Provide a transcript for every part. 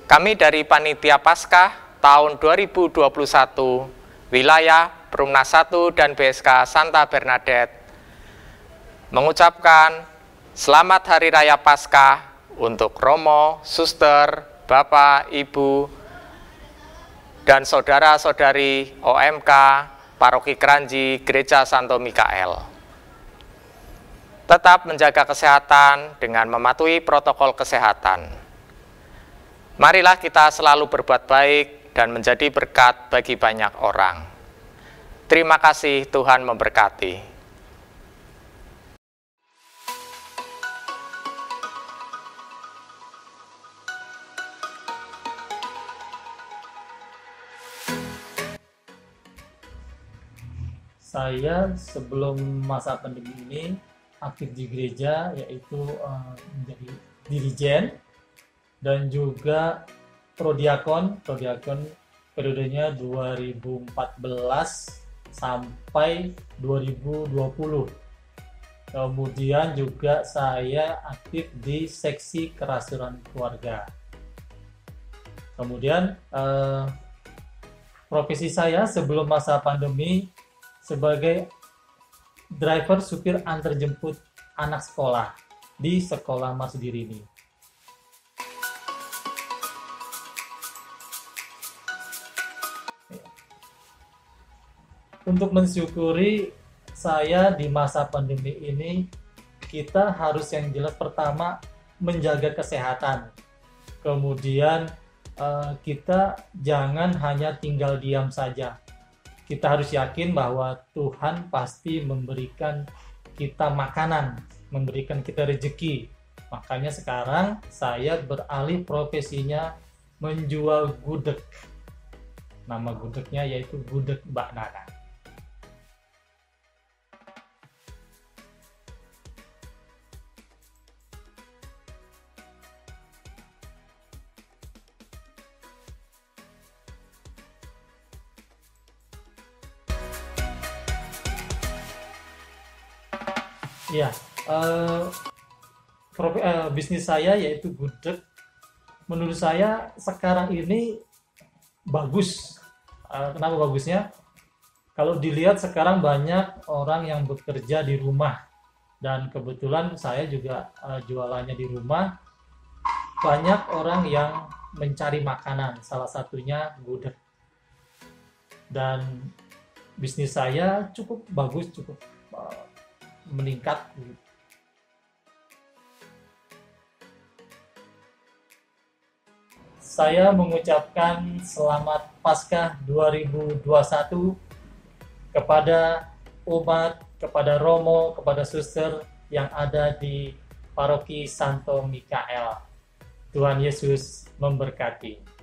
Kami dari Panitia Paskah tahun 2021, wilayah Perumnas 1 dan BSK Santa Bernadette, mengucapkan Selamat Hari Raya Paskah untuk Romo, Suster, Bapak, Ibu, dan saudara-saudari OMK Paroki Kranji Gereja Santo Mikael. Tetap menjaga kesehatan dengan mematuhi protokol kesehatan. Marilah kita selalu berbuat baik dan menjadi berkat bagi banyak orang. Terima kasih, Tuhan memberkati. Saya sebelum masa pandemi ini aktif di gereja, yaitu menjadi dirijen dan juga prodiakon periodenya 2014 sampai 2020. Kemudian juga saya aktif di seksi kerasulan keluarga. Kemudian profesi saya sebelum masa pandemi sebagai driver supir antar jemput anak sekolah di sekolah Mas Dirini. Untuk mensyukuri saya di masa pandemi ini, kita harus yang jelas pertama menjaga kesehatan. Kemudian kita jangan hanya tinggal diam saja. Kita harus yakin bahwa Tuhan pasti memberikan kita makanan, memberikan kita rezeki. Makanya sekarang saya beralih profesinya menjual gudeg. Nama gudegnya yaitu Gudeg Mbak Nana. Ya, bisnis saya yaitu gudeg. Menurut saya sekarang ini bagus. Kenapa bagusnya? Kalau dilihat sekarang banyak orang yang bekerja di rumah, dan kebetulan saya juga jualannya di rumah. Banyak orang yang mencari makanan, salah satunya gudeg. Dan bisnis saya cukup bagus, cukup meningkat. Saya mengucapkan selamat Paskah 2021 kepada umat, kepada Romo, kepada suster yang ada di Paroki Santo Mikael. Tuhan Yesus memberkati.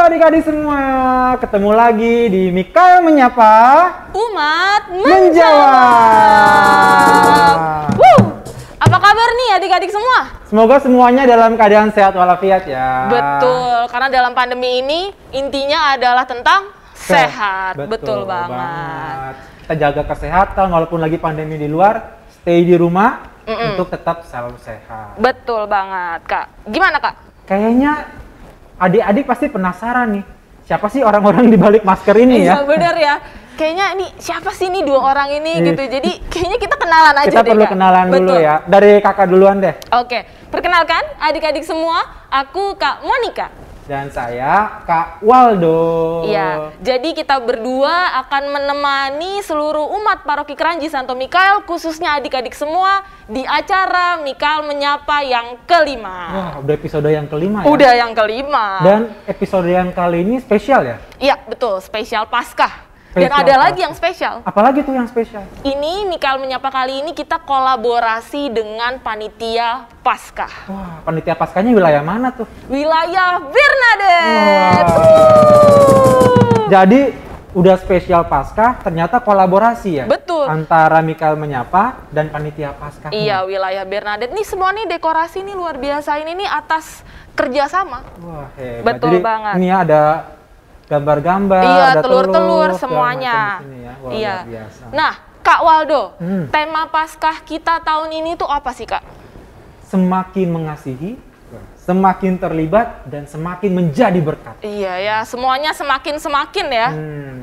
Adik-adik semua, ketemu lagi di Mikael Menyapa, Umat Menjawab. Apa kabar nih adik-adik semua? Semoga semuanya dalam keadaan sehat walafiat ya. Betul, karena dalam pandemi ini intinya adalah tentang sehat. Betul banget. Kita jaga kesehatan walaupun lagi pandemi di luar, stay di rumah untuk tetap selalu sehat. Betul banget, Kak. Gimana, Kak? Kayaknya adik-adik pasti penasaran nih, siapa sih orang-orang di balik masker ini ya? Iya benar ya. Kayaknya ini siapa sih nih dua orang ini gitu. Jadi kayaknya kita kenalan aja kita deh, perlu Kak. kenalan dulu ya. Dari kakak duluan deh. Oke, perkenalkan adik-adik semua, aku Kak Monica. Dan saya Kak Waldo. Iya, jadi kita berdua akan menemani seluruh umat Paroki Kranji Santo Mikael, khususnya adik-adik semua, di acara Mikael Menyapa yang kelima. Wah, udah episode yang kelima ya? Udah yang kelima. Dan episode yang kali ini spesial ya? Iya, betul, spesial Paskah. Dan Spesial ada Paskah. lagi yang spesial. Apalagi tuh yang spesial? Ini Mikael Menyapa kali ini kita kolaborasi dengan panitia Paskah. Wah, panitia Paskahnya wilayah mana tuh? Wilayah Bernadette. Jadi udah spesial Paskah, ternyata kolaborasi ya? Betul. Antara Mikael Menyapa dan panitia Paskah. Iya, wilayah Bernadette. Nih semua nih dekorasi nih luar biasa ini nih atas kerjasama. Wah, hebat. Betul Jadi, banget. ini ada gambar-gambar, Iya, ada telur-telur segala semuanya. macam di sini ya. Wah, Iya. luar biasa. Nah, Kak Waldo, Hmm. tema Paskah kita tahun ini tuh apa sih, Kak? Semakin mengasihi, semakin terlibat, dan semakin menjadi berkat. Iya ya, semuanya semakin ya.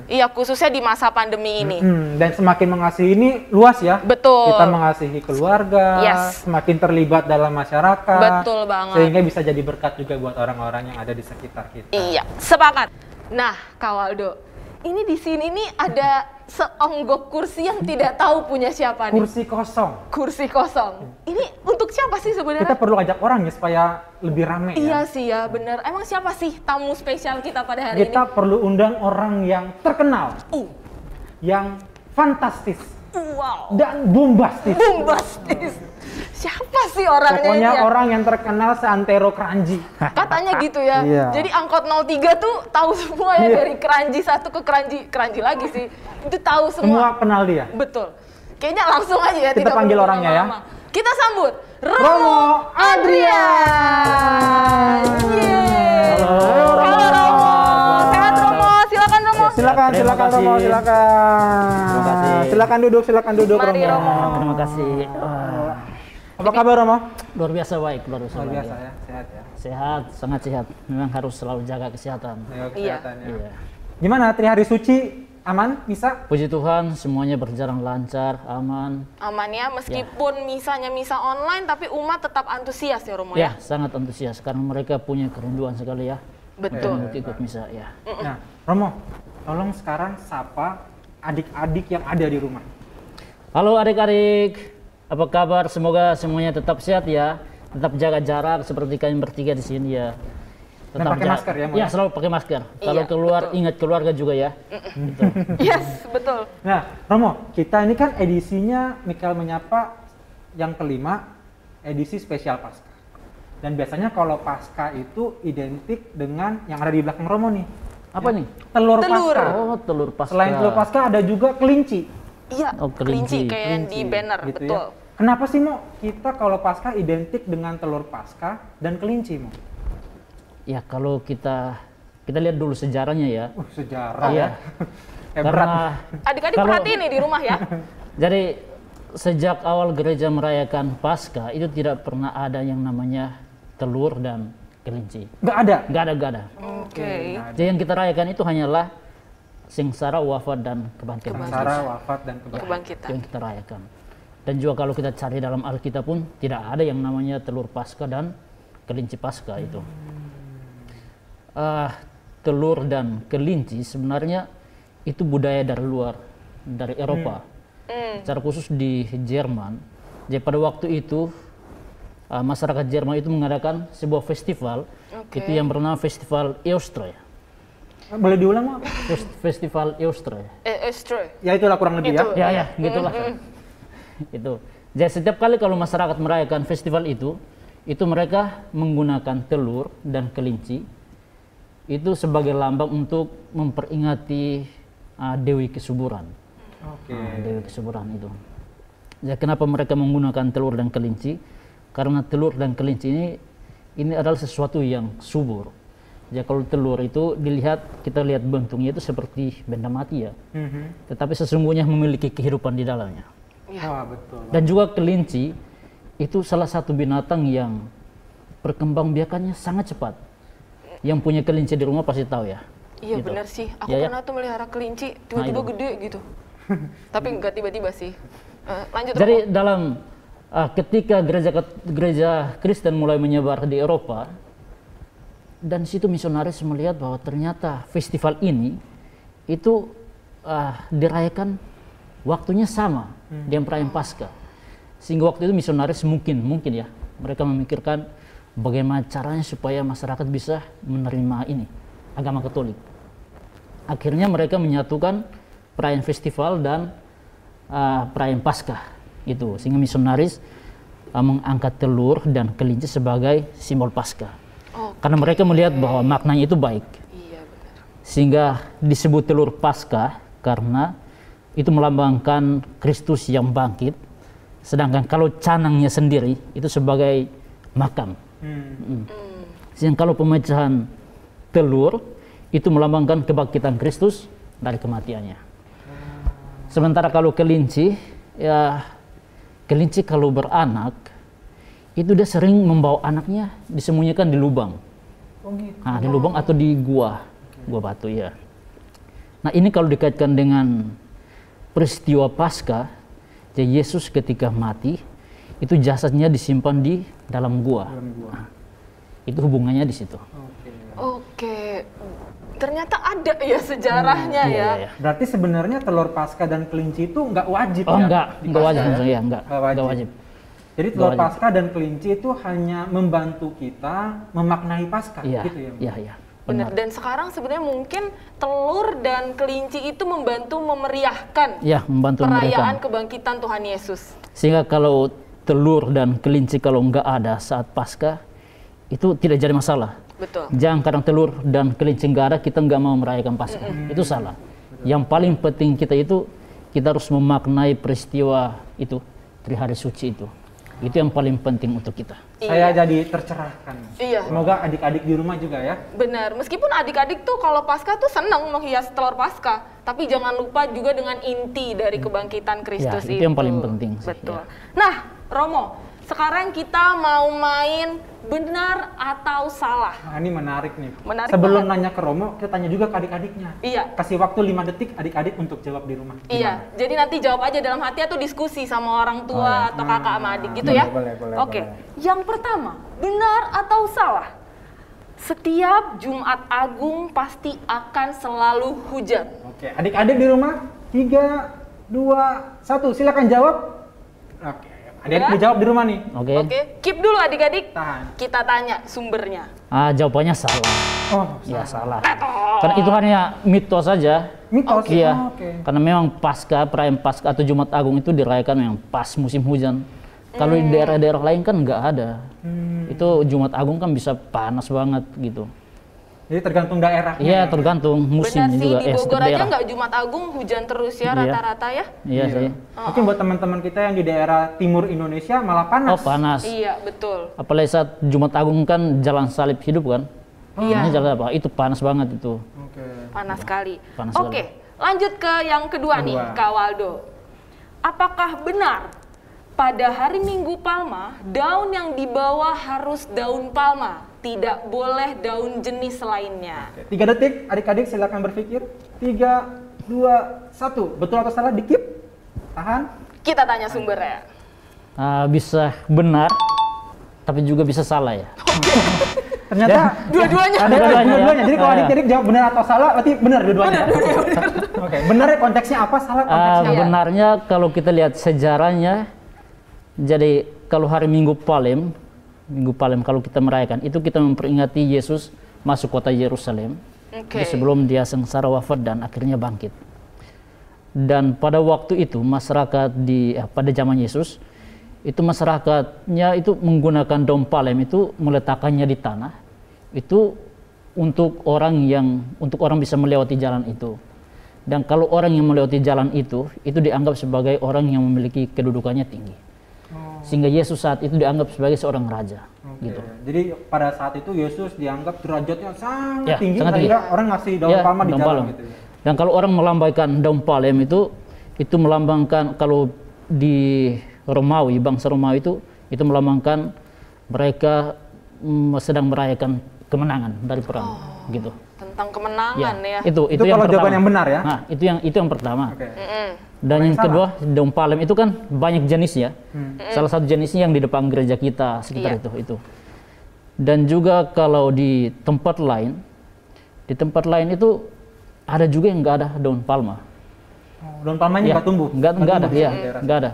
Iya, khususnya di masa pandemi ini. Dan semakin mengasihi ini luas ya. Betul. Kita mengasihi keluarga, Yes. semakin terlibat dalam masyarakat. Betul banget. Sehingga bisa jadi berkat juga buat orang-orang yang ada di sekitar kita. Iya, sepakat. Nah, Kak Waldo, ini di sini nih ada seonggok kursi yang tidak tahu punya siapa nih. Kursi kosong. Kursi kosong. Ini untuk siapa sih Kita sebenarnya? perlu ajak orang ya supaya lebih rame Iya ya. sih ya, bener. Emang siapa sih tamu spesial kita pada hari Kita perlu undang orang yang terkenal, ini? yang fantastis, Wow, dan bombastis. bombastis. Siapa sih orangnya Pokoknya ini ya? orang yang terkenal seantero Kranji. Katanya gitu ya. Iya. Jadi angkot 03 tuh tahu semua ya, Iya. dari Kranji 1 ke Kranji lagi sih. Itu tahu Semua semua. kenal dia. Betul. Kayaknya langsung aja ya. Kita tidak panggil perlu orangnya ya. lama-lama. Kita sambut Romo Romo Adrian. Yeay. Halo, Halo Romo. Sehat Romo. Silakan Romo. Silakan, Terima silakan kasih. Romo, silakan. Terima kasih. Silakan duduk Mari, Romo. Terima kasih. Apa kabar Romo? Luar biasa baik, luar biasa Luar baik. biasa ya, sehat ya. Sehat, sangat sehat. Memang harus selalu jaga kesehatan. Ayo, Iya. kesehatannya. Iya. Gimana Trihari Suci? Aman? Bisa? Puji Tuhan, semuanya berjalan lancar, aman. Aman ya, meskipun misanya misa online, tapi umat tetap antusias ya Romo Ya, ya. sangat antusias karena mereka punya kerinduan sekali ya. Betul. Untuk ikut misa ya. Nah, Romo, tolong sekarang sapa adik-adik yang ada di rumah. Halo adik-adik, apa kabar? Semoga semuanya tetap sehat ya. Tetap jaga jarak seperti kalian bertiga di sini ya. Dan pakai masker ya, Mo? Ya, selalu pakai masker. Kalau keluar betul. ingat keluarga juga ya. Gitu. Yes, betul. Nah, Romo, kita ini kan edisinya Mikael Menyapa yang kelima, edisi spesial Paskah. Dan biasanya kalau Paskah itu identik dengan yang ada di belakang Romo nih. Apa nih? Telur Telur. Paskah. Oh, telur Paskah. Selain telur Paskah ada juga kelinci. Iya, Oh, kelinci kelinci. kayak yang di banner, gitu betul. ya. Kenapa sih Mo kita kalau Paskah identik dengan telur Paskah dan kelinci Mo? Ya kalau kita lihat dulu sejarahnya ya. Sejarah Iya. ya. Karena Adik-adik Kalau- perhatiin nih di rumah ya. jadi sejak awal gereja merayakan Paskah itu tidak pernah ada yang namanya telur dan kelinci. Nggak ada. Nggak ada. Oke. Jadi yang kita rayakan itu hanyalah sengsara, wafat dan kebangkitan. Sengsara, wafat dan kebangkitan. Kebangkitan. Itu yang kita rayakan. Dan juga kalau kita cari dalam Alkitab pun tidak ada yang namanya telur Paskah dan kelinci Paskah itu. Telur dan kelinci sebenarnya itu budaya dari luar, dari Eropa. Secara khusus di Jerman. Jadi pada waktu itu masyarakat Jerman itu mengadakan sebuah festival, Oke. itu yang bernama Festival Eostre. Boleh diulang Mo? Festival Eostre. Estre. Ya itulah kurang lebih Itu. ya. Ya, gitulah. Itu. Jadi setiap kali kalau masyarakat merayakan festival itu mereka menggunakan telur dan kelinci itu sebagai lambang untuk memperingati Dewi Kesuburan. Oke. Dewi Kesuburan itu. Ya, kenapa mereka menggunakan telur dan kelinci? Karena telur dan kelinci ini adalah sesuatu yang subur. Ya, kalau telur itu kita lihat bentuknya itu seperti benda mati ya. Tetapi sesungguhnya memiliki kehidupan di dalamnya. Wah, betul. Dan juga kelinci itu salah satu binatang yang perkembangbiakannya sangat cepat. Yang punya kelinci di rumah pasti tahu ya. Iya Gitu. benar sih. Aku Ya, ya. pernah tuh melihara kelinci, tiba-tiba itu. gede gitu. Tapi nggak tiba-tiba sih. Lanjut. Jadi Romo. dalam ketika gereja Kristen mulai menyebar di Eropa, Dan situ misionaris melihat bahwa ternyata festival ini itu dirayakan waktunya sama dengan perayaan Paskah. Sehingga waktu itu misionaris mungkin ya mereka memikirkan bagaimana caranya supaya masyarakat bisa menerima ini agama Katolik. Akhirnya mereka menyatukan perayaan festival dan perayaan Paskah itu, sehingga misionaris mengangkat telur dan kelinci sebagai simbol Paskah. Karena mereka melihat bahwa maknanya itu baik. Iya, benar. Sehingga disebut telur Paskah karena itu melambangkan Kristus yang bangkit. Sedangkan kalau canangnya sendiri itu sebagai makam. Sehingga kalau pemecahan telur itu melambangkan kebangkitan Kristus dari kematiannya. Sementara kalau kelinci, ya kelinci kalau beranak itu dia sering membawa anaknya disembunyikan di lubang. Nah, di lubang atau di gua batu ya. Nah, ini kalau dikaitkan dengan peristiwa Paskah, jadi Yesus ketika mati itu jasadnya disimpan di dalam gua. Nah, itu hubungannya di situ. Oke. Ternyata ada ya sejarahnya ya. Iya. Berarti sebenarnya telur Paskah dan kelinci itu nggak wajib Oh, ya? enggak wajib ya? ya, enggak wajib. Jadi telur Paskah dan kelinci itu hanya membantu kita memaknai Paskah, Iya, gitu ya? iya. Benar. Dan sekarang sebenarnya mungkin telur dan kelinci itu membantu memeriahkan Ya, membantu perayaan mereka. kebangkitan Tuhan Yesus. Sehingga kalau telur dan kelinci kalau enggak ada saat Paskah itu tidak jadi masalah. Betul. Jangan karena telur dan kelinci enggak ada kita enggak mau merayakan Paskah. Itu salah. Yang paling penting kita harus memaknai peristiwa itu, hari suci itu. Itu yang paling penting untuk kita. Saya jadi tercerahkan. Iya. Semoga adik-adik di rumah juga ya. Benar, meskipun adik-adik tuh kalau Paskah tuh senang menghias telur Paskah, tapi jangan lupa juga dengan inti dari kebangkitan Kristus Ya, itu yang paling penting sih, Betul. ya. Nah, Romo, sekarang kita mau main benar atau salah. Nah, ini menarik nih. Menarik Sebelum banget. nanya ke Romo, kita tanya juga ke adik-adiknya. Iya. Kasih waktu 5 detik adik-adik untuk jawab di rumah. Iya, jadi nanti jawab aja dalam hati atau diskusi sama orang tua atau kakak sama adik gitu ya. boleh, Oke, boleh. yang pertama, benar atau salah? Setiap Jumat Agung pasti akan selalu hujan. Oke, adik-adik di rumah, 3, 2, 1, silakan jawab. Oke, adik-adik Ya. dijawab di rumah nih. Oke. Oke, keep dulu adik-adik. Tahan. Kita tanya sumbernya. Jawabannya salah. Oh, Ya, salah. Karena itu hanya mitos saja. mitos. Iya. Oh, oke. Karena memang perayaan Paskah atau Jumat Agung itu dirayakan memang pas musim hujan. Kalau di daerah-daerah lain kan nggak ada. Itu Jumat Agung kan bisa panas banget gitu. Jadi tergantung daerah. Iya, tergantung Benar musimnya sih, juga. di Bogor setiap aja daerah. nggak Jumat Agung hujan terus ya Iya. rata-rata ya. Iya sih. Mungkin buat teman-teman kita yang di daerah timur Indonesia malah panas. Oh, panas. Iya, betul. Apalagi saat Jumat Agung kan jalan salib hidup kan. Iya. Ini jalan apa? Itu panas banget itu. Oke. Panas sekali. Panas Oke, lanjut ke yang kedua nih, Kak Waldo. Apakah benar pada hari Minggu Palma, daun yang dibawa harus daun palma, tidak boleh daun jenis lainnya? 3 detik, adik-adik silakan berpikir. 3, 2, 1. Betul atau salah? Dikip. Tahan. Kita tanya sumbernya. Bisa benar, tapi juga bisa salah ya. Ternyata Dua-duanya. ada Dua-duanya ya. dua-duanya. Jadi kalau Iya. adik-adik jawab benar atau salah, berarti benar dua-duanya. Oke, benar ya konteksnya apa? Salah konteksnya. Benarnya kalau kita lihat sejarahnya, jadi kalau hari Minggu Palem kalau kita merayakan, itu kita memperingati Yesus masuk kota Yerusalem. Oke. Itu sebelum dia sengsara wafat dan akhirnya bangkit. Dan pada waktu itu masyarakat pada zaman Yesus itu masyarakatnya itu menggunakan daun palem itu meletakkannya di tanah itu untuk orang bisa melewati jalan itu. Dan kalau orang yang melewati jalan itu dianggap sebagai orang yang memiliki kedudukannya tinggi. Sehingga Yesus saat itu dianggap sebagai seorang raja. Oke. Gitu. Jadi pada saat itu Yesus dianggap derajatnya sangat Ya, tinggi sangat sehingga tinggi. orang ngasih daun Ya, palma di daun jalan palem. gitu ya. Dan kalau orang melambaikan daun palem itu melambangkan, kalau di Romawi, bangsa Romawi itu melambangkan mereka sedang merayakan kemenangan dari perang gitu. Tentang kemenangan ya. Itu Itu yang kalau pertama. jawaban yang benar ya? Nah, itu yang pertama. Oke. Dan yang Salah. kedua, daun palem itu kan banyak jenisnya. Salah satu jenisnya yang di depan gereja kita sekitar Iya. itu. Dan juga kalau di tempat lain itu ada juga yang nggak ada daun palma. Daun palmanya nggak tumbuh? Nggak ada, ya, nggak ada.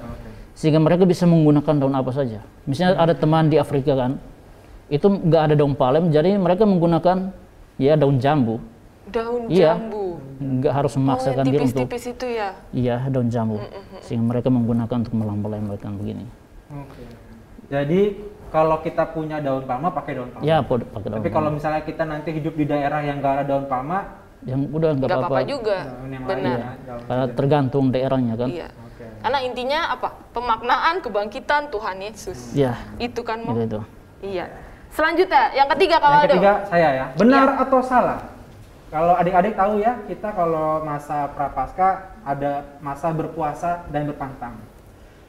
Sehingga mereka bisa menggunakan daun apa saja. Misalnya ada teman di Afrika kan, itu nggak ada daun palem, jadi mereka menggunakan ya daun jambu. Daun jambu. Nggak harus memaksakan diri untuk. Tipis-tipis itu ya? Iya, daun jambu. Sehingga mereka menggunakan untuk melambaikan begini. Jadi kalau kita punya daun palma pakai daun palma. Ya, pakai daun. Tapi kalau misalnya kita nanti hidup di daerah yang nggak ada daun palma, yang udah nggak apa-apa juga. Benar. Karena tergantung daerahnya kan. Iya. Karena intinya apa? Pemaknaan kebangkitan Tuhan Yesus. Iya. Itu kan Mo? Itu. Iya. Selanjutnya, yang ketiga Kak Waldo. Yang ketiga saya ya. Benar atau salah? Kalau adik-adik tahu ya, kita kalau masa Prapaskah ada masa berpuasa dan berpantang.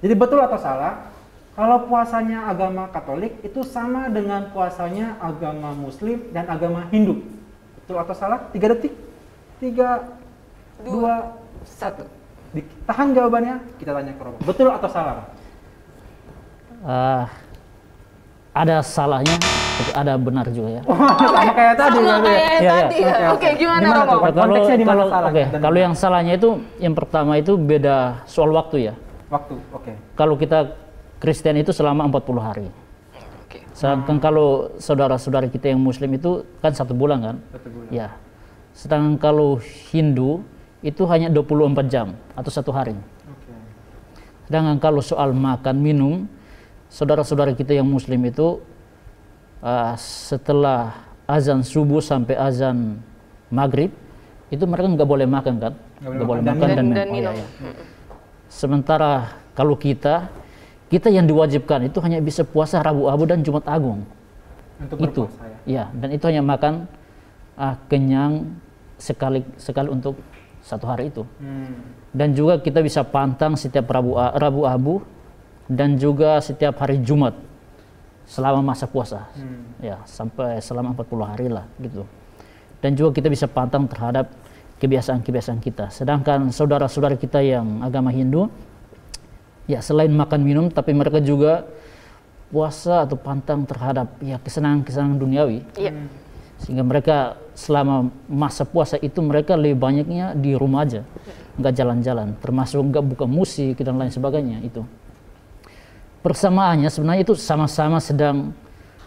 Jadi betul atau salah? Kalau puasanya agama Katolik itu sama dengan puasanya agama Muslim dan agama Hindu. Betul atau salah? 3 detik. 3, 2, 1. Tahan jawabannya, kita tanya ke Romo. Betul atau salah? Ada salahnya, tapi ada benar juga ya. Sama kayak tadi. Sama kayak tadi ya. Oke, gimana Romo? Konteksnya di mana salah? Kalau yang salahnya itu, yang pertama itu beda soal waktu ya. Waktu, oke. Kalau kita Kristen itu selama 40 hari. Sedangkan kalau saudara-saudara kita yang Muslim itu kan 1 bulan kan? 1 bulan. Ya. Sedangkan kalau Hindu itu hanya 24 jam atau 1 hari. Sedangkan kalau soal makan minum, saudara-saudara kita yang Muslim itu setelah azan subuh sampai azan maghrib itu mereka nggak boleh makan kan? Nggak boleh makan dan minum. Sementara kalau kita yang diwajibkan itu hanya bisa puasa Rabu Abu dan Jumat Agung. Untuk itu, berpuasa, ya. Dan itu hanya makan kenyang sekali untuk 1 hari itu. Dan juga kita bisa pantang setiap Rabu Abu dan juga setiap hari Jumat selama masa puasa. Ya, sampai selama 40 hari lah gitu. Dan juga kita bisa pantang terhadap kebiasaan-kebiasaan kita. Sedangkan saudara-saudara kita yang agama Hindu, ya selain makan minum, tapi mereka juga puasa atau pantang terhadap ya kesenangan-kesenangan duniawi. Sehingga mereka selama masa puasa itu mereka lebih banyaknya di rumah aja, nggak jalan-jalan, termasuk nggak buka musik dan lain sebagainya itu. Persamaannya sebenarnya itu sama-sama sedang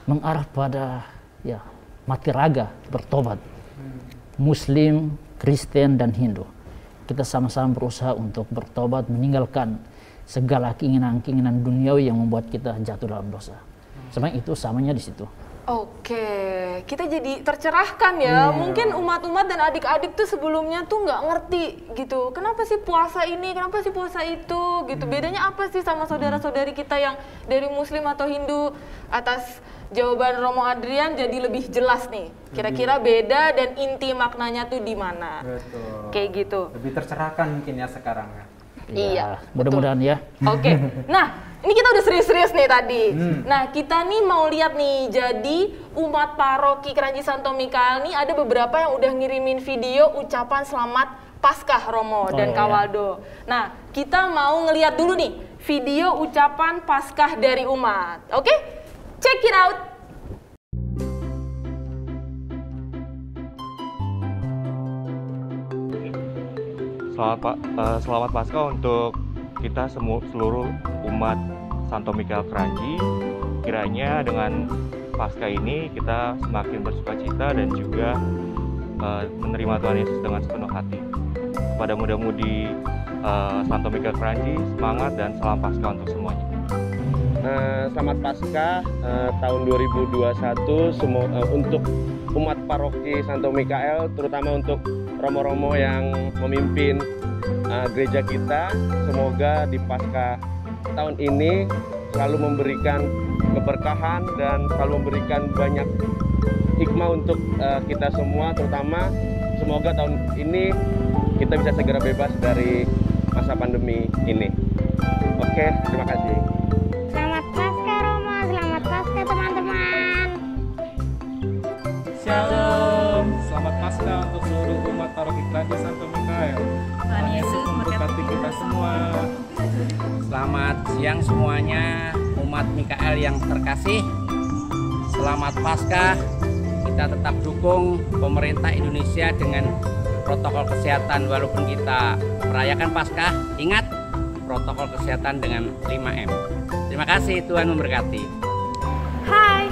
mengarah pada ya mati raga, bertobat. Muslim, Kristen dan Hindu. Kita sama-sama berusaha untuk bertobat, meninggalkan segala keinginan-keinginan duniawi yang membuat kita jatuh dalam dosa. Sebenarnya itu samanya di situ. Oke, kita jadi tercerahkan ya. Mungkin umat-umat dan adik-adik tuh sebelumnya tuh nggak ngerti gitu. Kenapa sih puasa ini? Kenapa sih puasa itu? Gitu. Bedanya apa sih sama saudara-saudari kita yang dari Muslim atau Hindu? Atas jawaban Romo Adrian jadi lebih jelas nih. Kira-kira beda dan inti maknanya tuh di mana? Betul. Kayak gitu. Lebih tercerahkan mungkin ya sekarang ya. Iya. Mudah-mudahan ya. Oke. Nah, ini kita udah serius-serius nih tadi. Nah, kita nih mau lihat nih. Jadi umat paroki Kranji Santo Mikael nih ada beberapa yang udah ngirimin video ucapan selamat Paskah Romo dan Kak Waldo. Nah, kita mau ngeliat dulu nih video ucapan Paskah dari umat. Oke? Check it out. Selamat Paskah untuk kita seluruh umat Santo Mikael Kranji. Kiranya dengan Paskah ini kita semakin bersukacita dan juga menerima Tuhan Yesus dengan sepenuh hati. Kepada muda-mudi Santo Mikael Kranji, semangat dan salam Paskah untuk semuanya. Selamat Paskah tahun 2021 untuk umat paroki Santo Mikael, terutama untuk romo-romo yang memimpin gereja kita. Semoga di Paskah tahun ini selalu memberikan keberkahan dan selalu memberikan banyak hikmah untuk kita semua, terutama semoga tahun ini kita bisa segera bebas dari masa pandemi ini. Oke, terima kasih. Selamat Paskah Romo, selamat Paskah teman-teman. Shalom, selamat Paskah untuk seluruh umat paroki Kranji Santo Mikael. Tuhan Yesus memberkati kita semua. Selamat siang semuanya, umat Mikael yang terkasih. selamat Paskah. Kita tetap dukung pemerintah Indonesia dengan protokol kesehatan walaupun kita merayakan Paskah. Ingat protokol kesehatan dengan 5M. Terima kasih, Tuhan memberkati. Hai,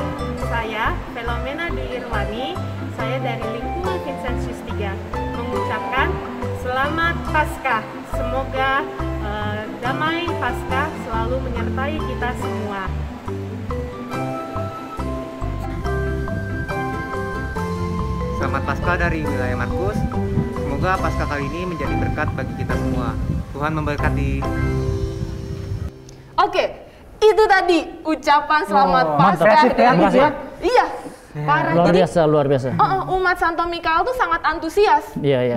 saya Filomena Dwi Irwani. Saya dari lingkungan Vincentius 3 mengucapkan selamat Paskah. Semoga damai Paskah selalu menyertai kita semua. Selamat Paskah dari wilayah Markus. Semoga Paskah kali ini menjadi berkat bagi kita semua. Tuhan memberkati. Oke, itu tadi ucapan selamat Paskah dari Iya. Parah. Luar biasa. Umat Santo Mikael tuh sangat antusias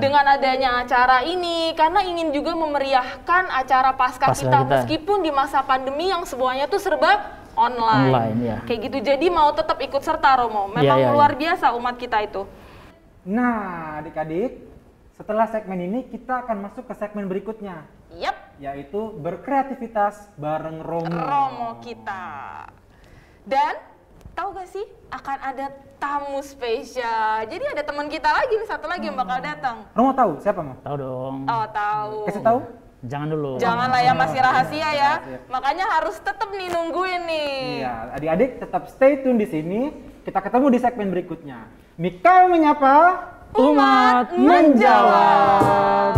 dengan adanya acara ini karena ingin juga memeriahkan acara Paskah kita meskipun di masa pandemi yang semuanya tuh serba online. Kayak gitu. Jadi mau tetap ikut serta Romo. Memang luar biasa umat kita itu. Nah, adik-adik, setelah segmen ini kita akan masuk ke segmen berikutnya. Yaitu berkreativitas bareng Romo kita. Dan tahu gak sih akan ada tamu spesial. Jadi ada teman kita lagi nih, satu lagi yang bakal datang. Romo tahu siapa mau? Tahu dong. Oh, tahu. Kasih tahu? Jangan dulu. Janganlah ya, masih rahasia ya. Makanya harus tetap nih nungguin nih. Iya, adik-adik tetap stay tune di sini. Kita ketemu di segmen berikutnya. Mikael menyapa, umat menjawab.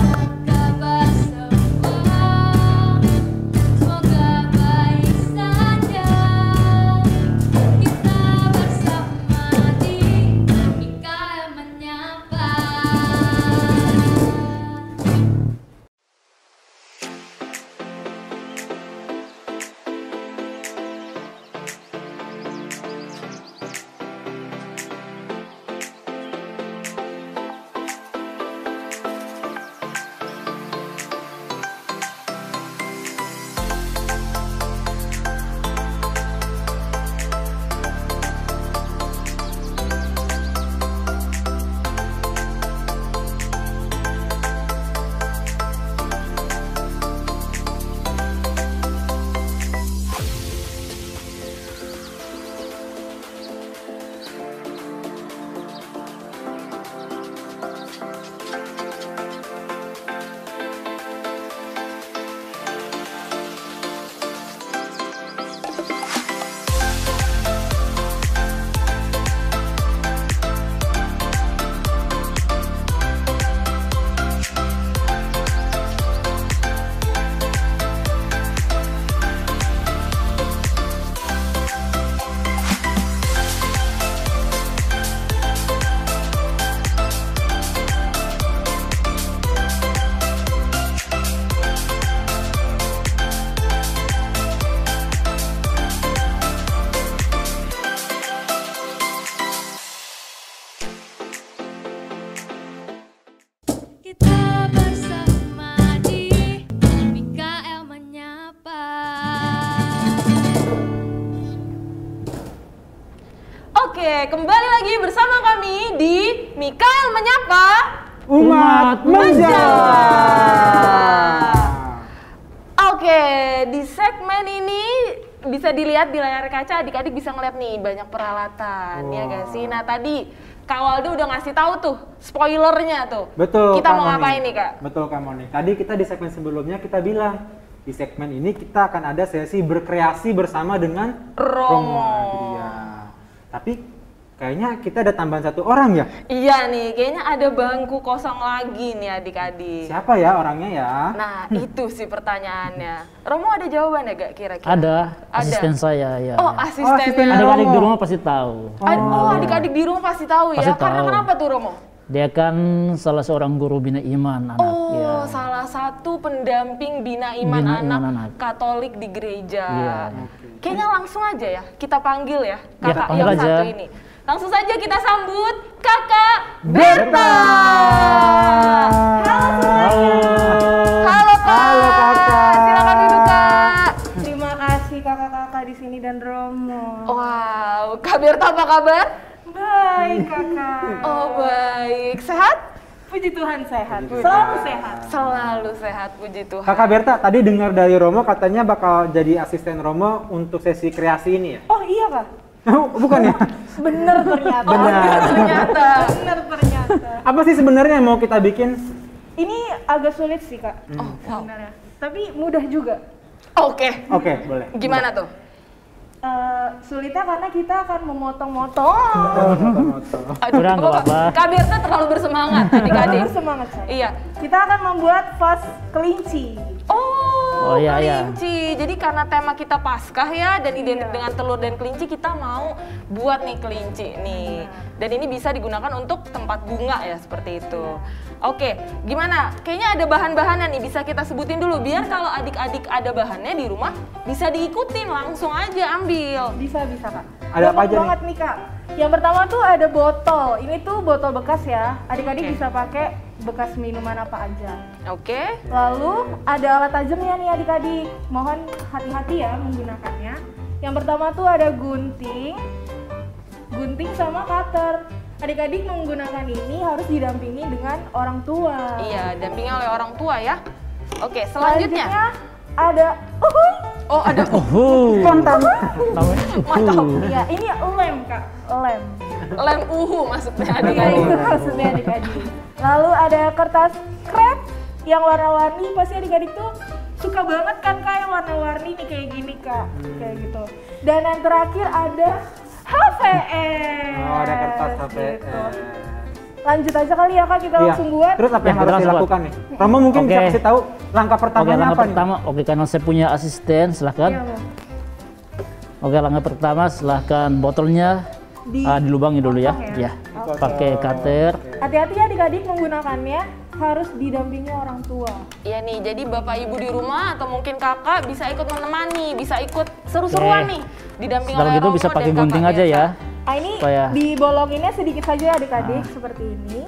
Kembali lagi bersama kami di Mikael Menyapa Umat Menjawab. Oke, di segmen ini bisa dilihat di layar kaca, adik-adik bisa ngeliat nih banyak peralatan, ya gak sih? Nah tadi Kak Waldo udah ngasih tahu tuh spoilernya tuh. Betul. Kita mau ngapain nih Kak? Betul Kak Moni. Tadi kita di segmen sebelumnya kita bilang di segmen ini kita akan ada sesi berkreasi bersama dengan Romo. Tapi kayaknya kita ada tambahan satu orang ya? Iya nih, kayaknya ada bangku kosong lagi nih adik-adik. Siapa ya orangnya ya? Nah itu sih pertanyaannya. Romo ada jawaban ya gak kira-kira? Ada, asisten saya ya. Oh asisten. Adik-adik di rumah pasti tahu. Oh adik-adik di rumah pasti tahu ya? Karena kenapa tuh Romo? Dia kan salah seorang guru bina iman anak. Oh salah satu pendamping bina iman anak Katolik di gereja. Kayaknya langsung aja ya, kita panggil ya kakak yang satu ini. Langsung saja kita sambut Kakak Berta. Halo semuanya. Halo Kak. Silakan duduk Kak. Terima kasih kakak-kakak di sini dan Romo. Wow, Kak Berta apa kabar? Baik kakak. Oh baik, sehat? Puji Tuhan sehat. Selalu sehat. Selalu sehat, puji Tuhan. Kakak Berta, tadi dengar dari Romo katanya bakal jadi asisten Romo untuk sesi kreasi ini ya? Oh iya Kak. Bukan ya? Bener ternyata. Bener ternyata. Apa sih sebenarnya yang mau kita bikin? Ini agak sulit sih Kak. Sebenarnya. Tapi mudah juga. Oke, boleh. Gimana tuh? Sulitnya karena kita akan memotong-motong. Udah nggak apa-apa. Kak Berta terlalu bersemangat adik-adik. Bersemangat saya. Iya. Kita akan membuat vas kelinci. Oh, iya, kelinci. Jadi karena tema kita Paskah ya dan identik dengan telur dan kelinci, kita mau buat nih kelinci nih. Dan ini bisa digunakan untuk tempat bunga ya seperti itu. Oke, gimana? Kayaknya ada bahan-bahannya nih, bisa kita sebutin dulu biar kalau adik-adik ada bahannya di rumah bisa diikutin, langsung aja ambil. Bisa Kak. Ada apa aja banget nih Kak. Yang pertama tuh ada botol. Ini tuh botol bekas ya. Adik-adik bisa pakai bekas minuman apa aja. Oke. Lalu ada alat tajamnya nih adik-adik. Mohon hati-hati ya menggunakannya. Yang pertama tuh ada gunting sama cutter. Adik-adik menggunakan ini harus didampingi dengan orang tua. Iya, dampingi oleh orang tua ya. Oke, selanjutnya ada ada kontan. Mantap. Iya, ini lem Kak, lem maksudnya adik-adik. Itu maksudnya adik-adik. Lalu ada kertas krep yang warna-warni, pasti adik-adik tuh suka banget kan Kak yang warna-warni nih kayak gini Kak, kayak gitu. Dan yang terakhir ada HVS. Ada kertas HVS. Gitu. Lanjut aja kali ya Kak, kita langsung buat. Terus apa yang harus dilakukan nih? Romo mungkin bisa kasih tahu langkah pertamanya apa nih? Oke, karena saya punya asisten, silahkan. Oke, langkah pertama silahkan botolnya dilubangi dulu ya. Ya, pakai cutter. Hati-hati ya adik-adik menggunakannya, harus didampingi orang tua. Iya nih, jadi bapak ibu di rumah atau mungkin kakak bisa ikut menemani, bisa ikut seru-seruan nih, didampingi oleh Romo. Kalau gitu bisa pakai gunting aja ya. Ini dibolonginnya sedikit saja adik-adik seperti ini.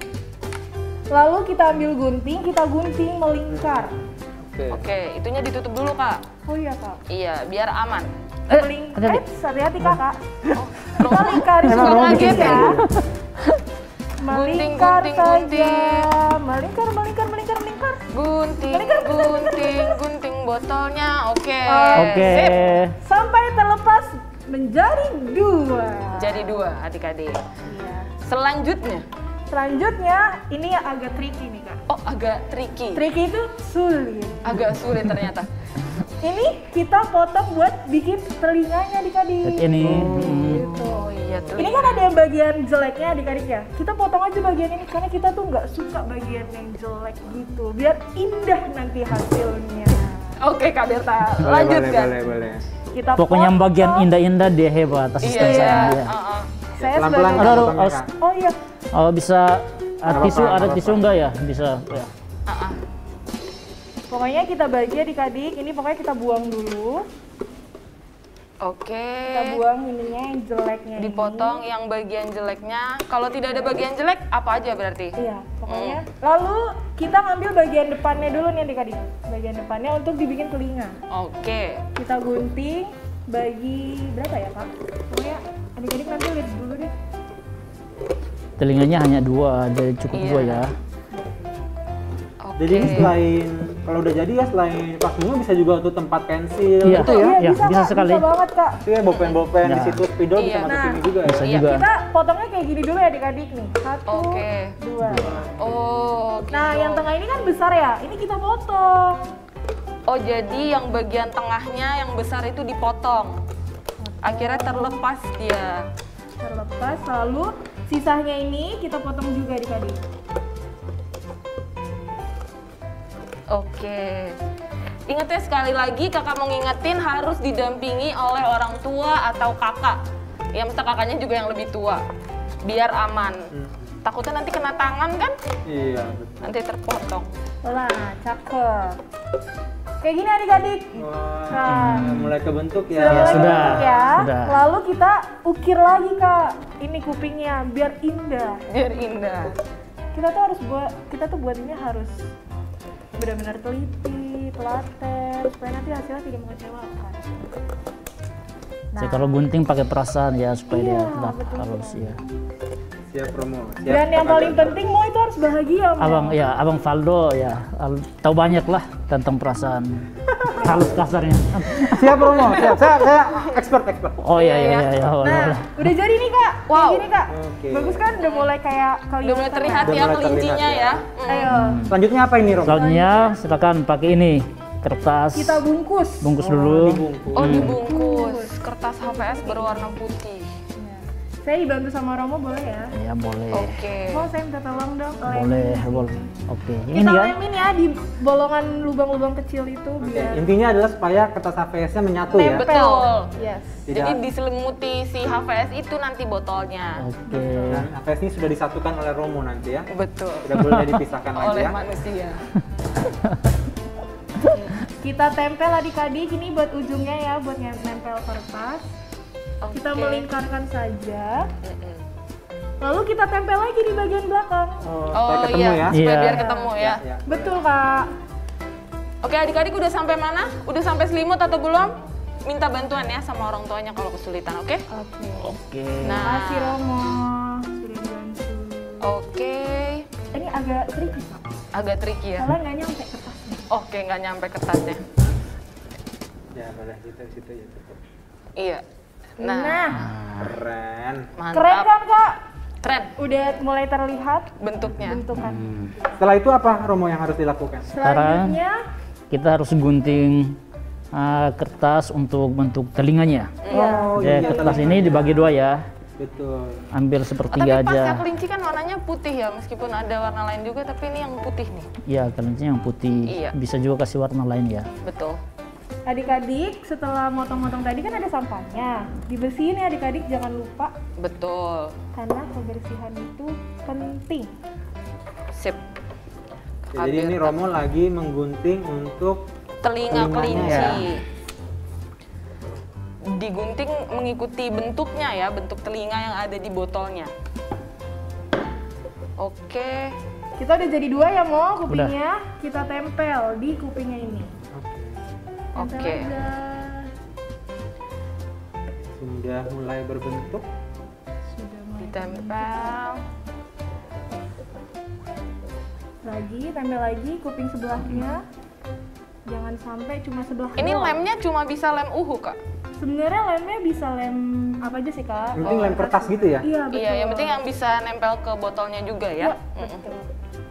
Lalu kita ambil gunting, kita gunting melingkar. Oke, itunya ditutup dulu Kak. Oh iya Kak. Iya, biar aman. Hati-hati Kakak. Kita lingkarin suka ngaget ya. Melingkar saja. Melingkar. Gunting botolnya. Oke. Sip. Sampai terlepas menjadi dua. Jadi dua adik-adik. Iya. Selanjutnya ini agak tricky nih Kak. Oh, agak tricky. Tricky itu sulit. Agak sulit ternyata. Ini kita potong buat bikin telinganya adik-adik. Ini. Gitu. Oh iya, telinga. Ini kan ada yang bagian jeleknya adik-adik ya. Kita potong aja bagian ini karena kita tuh nggak suka bagian yang jelek gitu. Biar indah nanti hasilnya. Oke Kak Berta, lanjutkan. Boleh. Kita pokoknya yang bagian indah-indah dia hebat asisten saya. Saya pelan-pelan. Oh iya. Oh bisa ada tisu enggak ya? Bisa ya. Pokoknya kita bagi adik-adik, ini pokoknya kita buang dulu. Oke. Kita buang ininya yang jeleknya. Dipotong yang bagian jeleknya. Kalau tidak ada bagian jelek, apa aja berarti? Iya, pokoknya. Lalu kita ngambil bagian depannya dulu nih adik-adik. Bagian depannya untuk dibikin telinga. Oke. Kita gunting bagi berapa ya Kak? Pokoknya adik-adik nanti lihat dulu deh. Telinganya hanya dua, jadi cukup dua ya. Jadi selain kalau udah jadi ya selain pas bunga bisa juga untuk tempat pensil gitu ya? Bisa sekali. Bisa banget Kak. Iya, bolpen-bolpen di situ spidol bisa masuk sini juga ya. Bisa juga. Kita potongnya kayak gini dulu ya adik-adik nih. 1, 2. Oh, gitu. Nah yang tengah ini kan besar ya, ini kita potong. Oh jadi yang bagian tengahnya yang besar itu dipotong. Akhirnya terlepas dia. Terlepas, lalu sisanya ini kita potong juga adik-adik. Oke. Ingat ya sekali lagi kakak mau ngingetin harus didampingi oleh orang tua atau kakak. Ya mesti kakaknya juga yang lebih tua. Biar aman. Takutnya nanti kena tangan kan? Iya. Nanti terpotong. Lah, cakep. Kayak gini adik-adik. Nah, mulai kebentuk ya. Sudah. Lalu kita ukir lagi Kak. Ini kupingnya biar indah. Biar indah. Kita tuh buat ini harus benar-benar teliti, telaten, supaya nanti hasilnya tidak mengecewakan. Nah, kalau gunting pakai perasaan ya supaya dia halus ya. Siap promo. Dan yang paling penting Mo itu harus bahagia Mo. Abang Valdo ya tahu banyak lah tentang perasaan. halus kasarnya. Siap Romo, siap. Saya expert. Oh iya. Nah, udah jadi nih Kak. Wow. Kayak gini Kak. Oke. Bagus kan? Udah mulai kayak Udah mulai terlihat Udah ya mulai kelincinya terlihat ya. ya. Ayo. Selanjutnya apa ini Romo? Selanjutnya silakan pakai ini kertas. Kita bungkus. Bungkus dulu. Dibungkus. Oh, dibungkus. Kertas HVS berwarna putih. Saya dibantu sama Romo boleh ya? Ya boleh. Oke. Oh, saya minta tolong dong. Boleh. Oke. Ini Kita kan? lemin ya di bolongan lubang-lubang kecil itu biar Intinya adalah supaya kertas HVS-nya menyatu ya. Betul. Yes. Jadi diselimuti si HVS itu nanti botolnya. Oke. Dan HVS ini sudah disatukan oleh Romo nanti ya. Betul. Tidak boleh dipisahkan lagi Oleh ya. manusia. Kita tempel adik-adik ini buat ujungnya ya, buat nempel kertas. Kita melingkarkan saja. Lalu kita tempel lagi di bagian belakang. Supaya ketemu ya. supaya Iya. biar ketemu ya. Betul Kak. Oke, adik-adik udah sampai mana? Udah sampai selimut atau belum? Minta bantuan ya sama orang tuanya kalau kesulitan, oke? Oke. Nah, Makasih Romo. Sudah dibantu. oke. Ini agak tricky Kak. Agak tricky ya. Soalnya nggak nyampe kertasnya. Oke, nggak nyampe kertasnya. Ya, boleh situ ya cukup. Iya. Nah, Keren. mantap. Keren kan Kak? Keren Udah mulai terlihat bentuknya. bentukan. Setelah itu apa Romo yang harus dilakukan? Sekarang Selanjutnya kita harus gunting kertas untuk bentuk telinganya. Oh Jadi kertas ini dibagi dua ya. betul. Ambil Oh, sepertiga tapi aja. pasca kelinci kan warnanya putih ya, meskipun ada warna lain juga, tapi ini yang putih nih. Iya, kelincinya yang putih. Iya. Bisa juga kasih warna lain ya. Betul. adik-adik setelah motong-motong tadi kan ada sampahnya. Dibersihin ya adik-adik, jangan lupa. Betul. Karena kebersihan itu penting. Sip. Jadi ini Romo lagi menggunting untuk Telinga telinganya kelinci. ya. Digunting mengikuti bentuknya ya, bentuk telinga yang ada di botolnya. Oke. Kita udah jadi dua ya Mo, kupingnya. Kita tempel di kupingnya ini. Tempel Oke. aja. Sudah mulai berbentuk. Sudah mulai Ditempel. lagi, tempel lagi kuping sebelahnya. Jangan sampai cuma sebelah Ini doang. lemnya cuma bisa lem uhu, Kak. Sebenarnya lemnya bisa lem apa aja sih Kak? Yang penting lem kertas gitu ya? Iya betul. Iya, yang penting yang bisa nempel ke botolnya juga ya. Betul.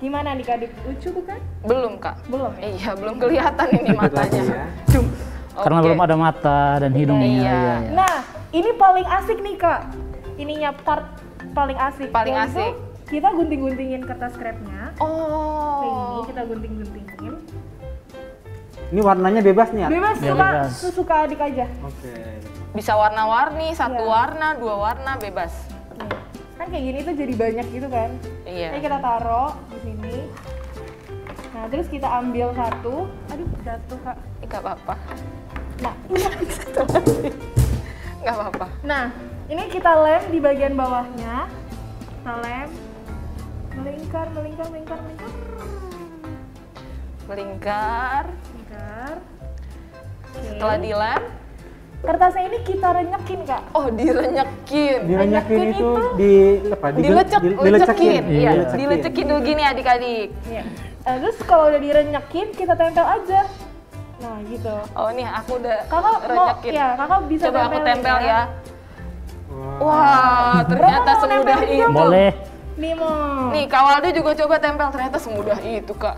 Gimana adik-adik, lucu bukan? Belum, Kak. Belum ya? Iya, belum kelihatan ini matanya. ya. Karena Oke. belum ada mata dan hidungnya. Iya. Iya. Nah, ini paling asik nih Kak. Ininya part paling asik. Paling Yaitu asik. Kita gunting-guntingin kertas scrapnya. Oh. Kayak ini kita gunting-guntingin. Ini warnanya bebas nih ya? Bebas Ya, suka, bebas. suka adik aja. Oke. Bisa warna-warni, satu Iya. warna, dua warna, bebas. Nih, kan kayak gini tuh jadi banyak gitu kan. Iya. Ini kita taruh di sini. Nah, terus kita ambil satu. Aduh, jatuh Kak. Nggak apa-apa. Nah, Nggak apa-apa. nah, ini kita lem di bagian bawahnya. Kita lem. Melingkar. Melingkar. Melingkar. Oke. Setelah dilem, Kertasnya ini kita renyekin Kak. oh direnyekin. Direnyakin Renyakin itu itu di apa? Dilecekin. dilecekin. Iya, Dilecekin. dilecekin dulu gini adik-adik. Iya. Terus kalau udah direnyekin, kita tempel aja. Nah, gitu. Oh nih aku udah Kakak mau, renyekin. ya kakak bisa Coba aku tempelin tempel ya. Wah. Wah, ternyata Romo mau semudah nempelin itu. dong. Boleh. Nih Mo. Nih, Kawaldo juga coba tempel, ternyata semudah itu, Kak.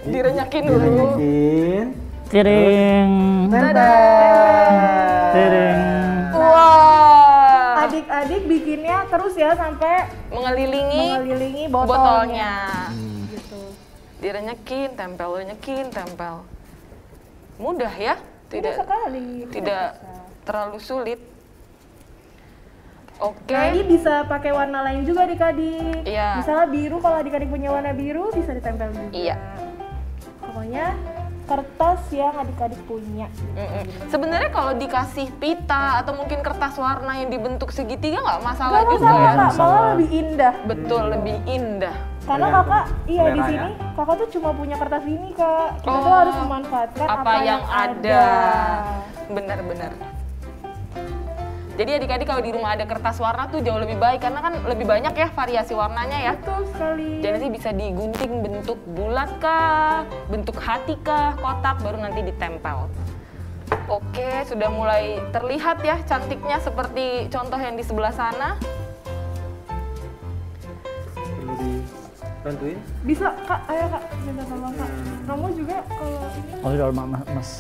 Direnyakin dulu. Direnyakin. Tiring. Tiring. Wah. Adik-adik bikinnya terus ya sampai Mengelilingi botolnya. botolnya. Gitu. Direnyakin, tempel. Mudah ya? Mudah sekali. Tidak terlalu sulit. Oke. Nah, ini bisa pakai warna lain juga adik-adik. Iya. Misalnya biru, kalau adik-adik punya warna biru bisa ditempel juga. Iya. Pokoknya kertas yang adik-adik punya. Sebenarnya kalau dikasih pita atau mungkin kertas warna yang dibentuk segitiga nggak masalah Gak juga masalah ya. Kak, malah lebih indah. Betul, lebih indah. Karena Tergantung kakak, iya di selera sini ya. kakak tuh cuma punya kertas ini Kak. Kita tuh Oh, harus memanfaatkan apa yang ada. Benar-benar. Jadi adik-adik kalau di rumah ada kertas warna tuh jauh lebih baik karena kan lebih banyak ya variasi warnanya ya. Betul sekali. Jadi nanti bisa digunting bentuk bulat kah, bentuk hati kah, kotak, baru nanti ditempel. Oke, sudah mulai terlihat ya cantiknya seperti contoh yang di sebelah sana. Perlu dibantuin? Bisa Kak, ayo Kak, minta tolong Kak. Kamu juga kalau ini. Oh ya, Mas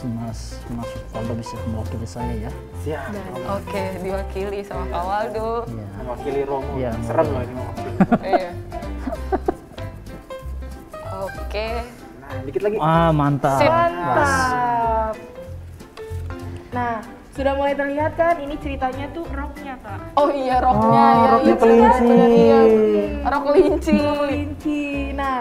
Waldo bisa mewakili saya ya. Siap. Oke, diwakili sama Kak Waldo. Iya. Mewakili Romo. Iya, Serem loh ini mewakili. Iya. Oke. Nah, dikit lagi. Mantap. Mantap. Nah, sudah mulai terlihat kan ini ceritanya tuh roknya Kak. Oh iya roknya, ya, roknya itu kelinci. kan, iya. Rok kelinci. Kelinci. Nah,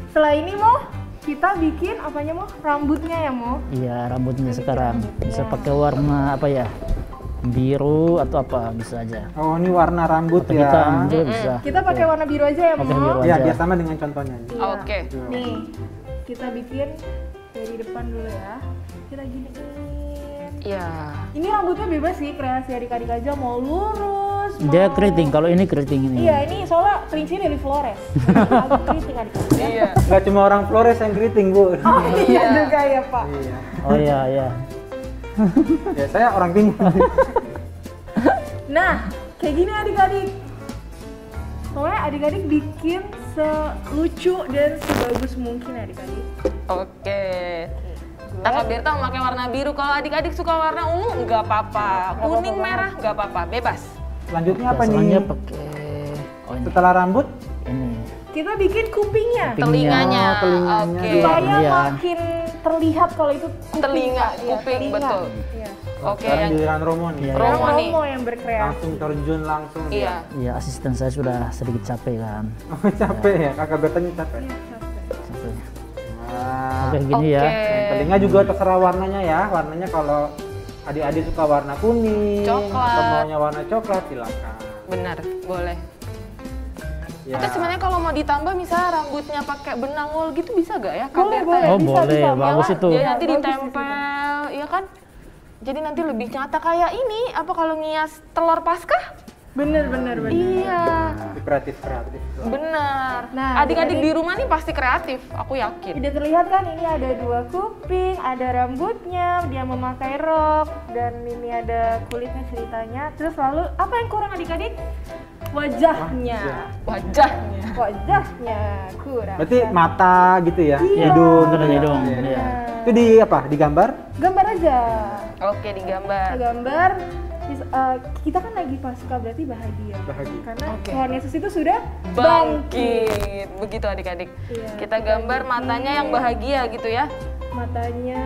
setelah ini Mo, kita bikin apanya Mo? Rambutnya ya Mo? Iya, rambutnya sekarang bisa pakai warna apa ya? Biru atau apa bisa aja. Oh, ini warna rambut Atau ya. hitam juga bisa. Kita pakai warna biru aja ya Mo? Pakai biru Ya, aja. biar sama dengan contohnya. Iya. Oke. Nih, kita bikin dari depan dulu ya. Kita giniin. Iya. Ini rambutnya bebas sih, kreasi adik-adik aja mau lurus. Dia mau- keriting, kalau ini keriting ini. Iya, ini soalnya kelinci dari Flores. Aku keriting adik-adik. Iya. Nggak cuma orang Flores yang keriting, Bu. Oh iya juga ya Pak. Iya. Oh iya, iya. Ya, saya orang timur. Nah, kayak gini adik-adik. Pokoknya adik-adik bikin selucu dan sebagus mungkin adik-adik. Oke. Kakak Berta mau pakai warna biru. Kalau adik-adik suka warna ungu nggak apa-apa. Kuning, merah nggak apa-apa, bebas. Selanjutnya apa Selanjutnya nih? pakai Setelah rambut, ini. Kita bikin kupingnya. Telinganya. Oh, telinganya. Oke. Supaya Iya. makin terlihat kalau itu kuping, Telinga, Kak. Iya, kuping, telinga. betul. Iya. Oke, sekarang yang giliran Romo nih. Iya. Romo nih. Romo yang berkreasi. Langsung terjun langsung. Iya. Iya, asisten saya sudah sedikit capek kan. Oh, capek ya, kakak Bertanya capek. Iya, capek. Capek. Wah. Oke, gini ya. Telinga juga terserah warnanya ya. Warnanya kalau adik-adik suka warna kuning, Coklat. atau maunya warna coklat, silakan. Benar, boleh. Ya. Atau sebenarnya kalau mau ditambah misalnya rambutnya pakai benang wool gitu bisa gak ya? Kak Boleh, Berta boleh. ya? Oh, bisa, boleh, bisa. bagus Iya, itu. Jadi nanti Bagus itu. ditempel, iya kan? Jadi nanti lebih nyata kayak ini, apa kalau ngias telur Paskah? Bener. Iya, Kreatif. benar. Nah, Adik-adik adik-adik- di rumah nih pasti kreatif, aku yakin. Udah terlihat kan ini ada 2 kuping, ada rambutnya, dia memakai rok, dan ini ada kulitnya ceritanya. Terus lalu apa yang kurang adik-adik? Wajahnya. Wajahnya kurang. Berarti mata gitu ya, Iya. hidung. Bener, hidung. Iya. Iya. Itu di apa? Digambar? Gambar aja. Oke, digambar. Gambar. Kita kan lagi pasca berarti bahagia. Bahagia. Karena Oke. Tuhan Yesus itu sudah Bangkit. Begitu adik-adik. Iya, Kita gambar matanya yang bahagia gitu ya. Matanya.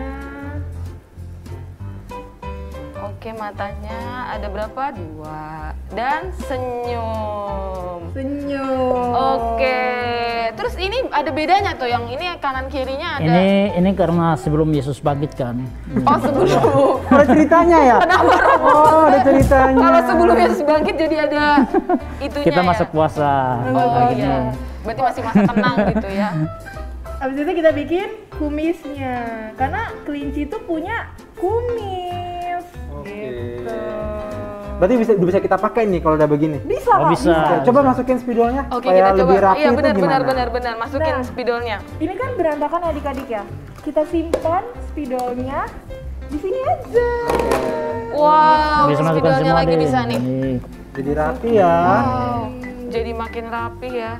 Oke, matanya ada berapa? 2. Dan senyum. Senyum. Oke. Terus ini ada bedanya tuh, yang ini kanan kirinya ada. Ini karena sebelum Yesus bangkit kan. Oh, sebelum. Ada ceritanya ya? Kenapa Romo? Oh, ada ceritanya. Kalau sebelum Yesus bangkit jadi ada itunya Kita ya? masuk puasa. Oh kayak gini. iya. Berarti masih masa tenang gitu ya. Habis itu kita bikin kumisnya. Karena kelinci itu punya kumis. Oke. Gitu. Berarti bisa kita pakai nih kalau udah begini. Bisa, Oh, Kak, bisa. Oke, coba masukin spidolnya Oke, supaya kita coba. lebih rapi Iya, itu benar gimana? Masukin Nah. spidolnya. Ini kan berantakan adik-adik ya. Kita simpan spidolnya di sini aja. Wow, Bisa masukkan spidolnya semua lagi deh. bisa nih. Jadi rapi ya. Wow, jadi makin rapi ya.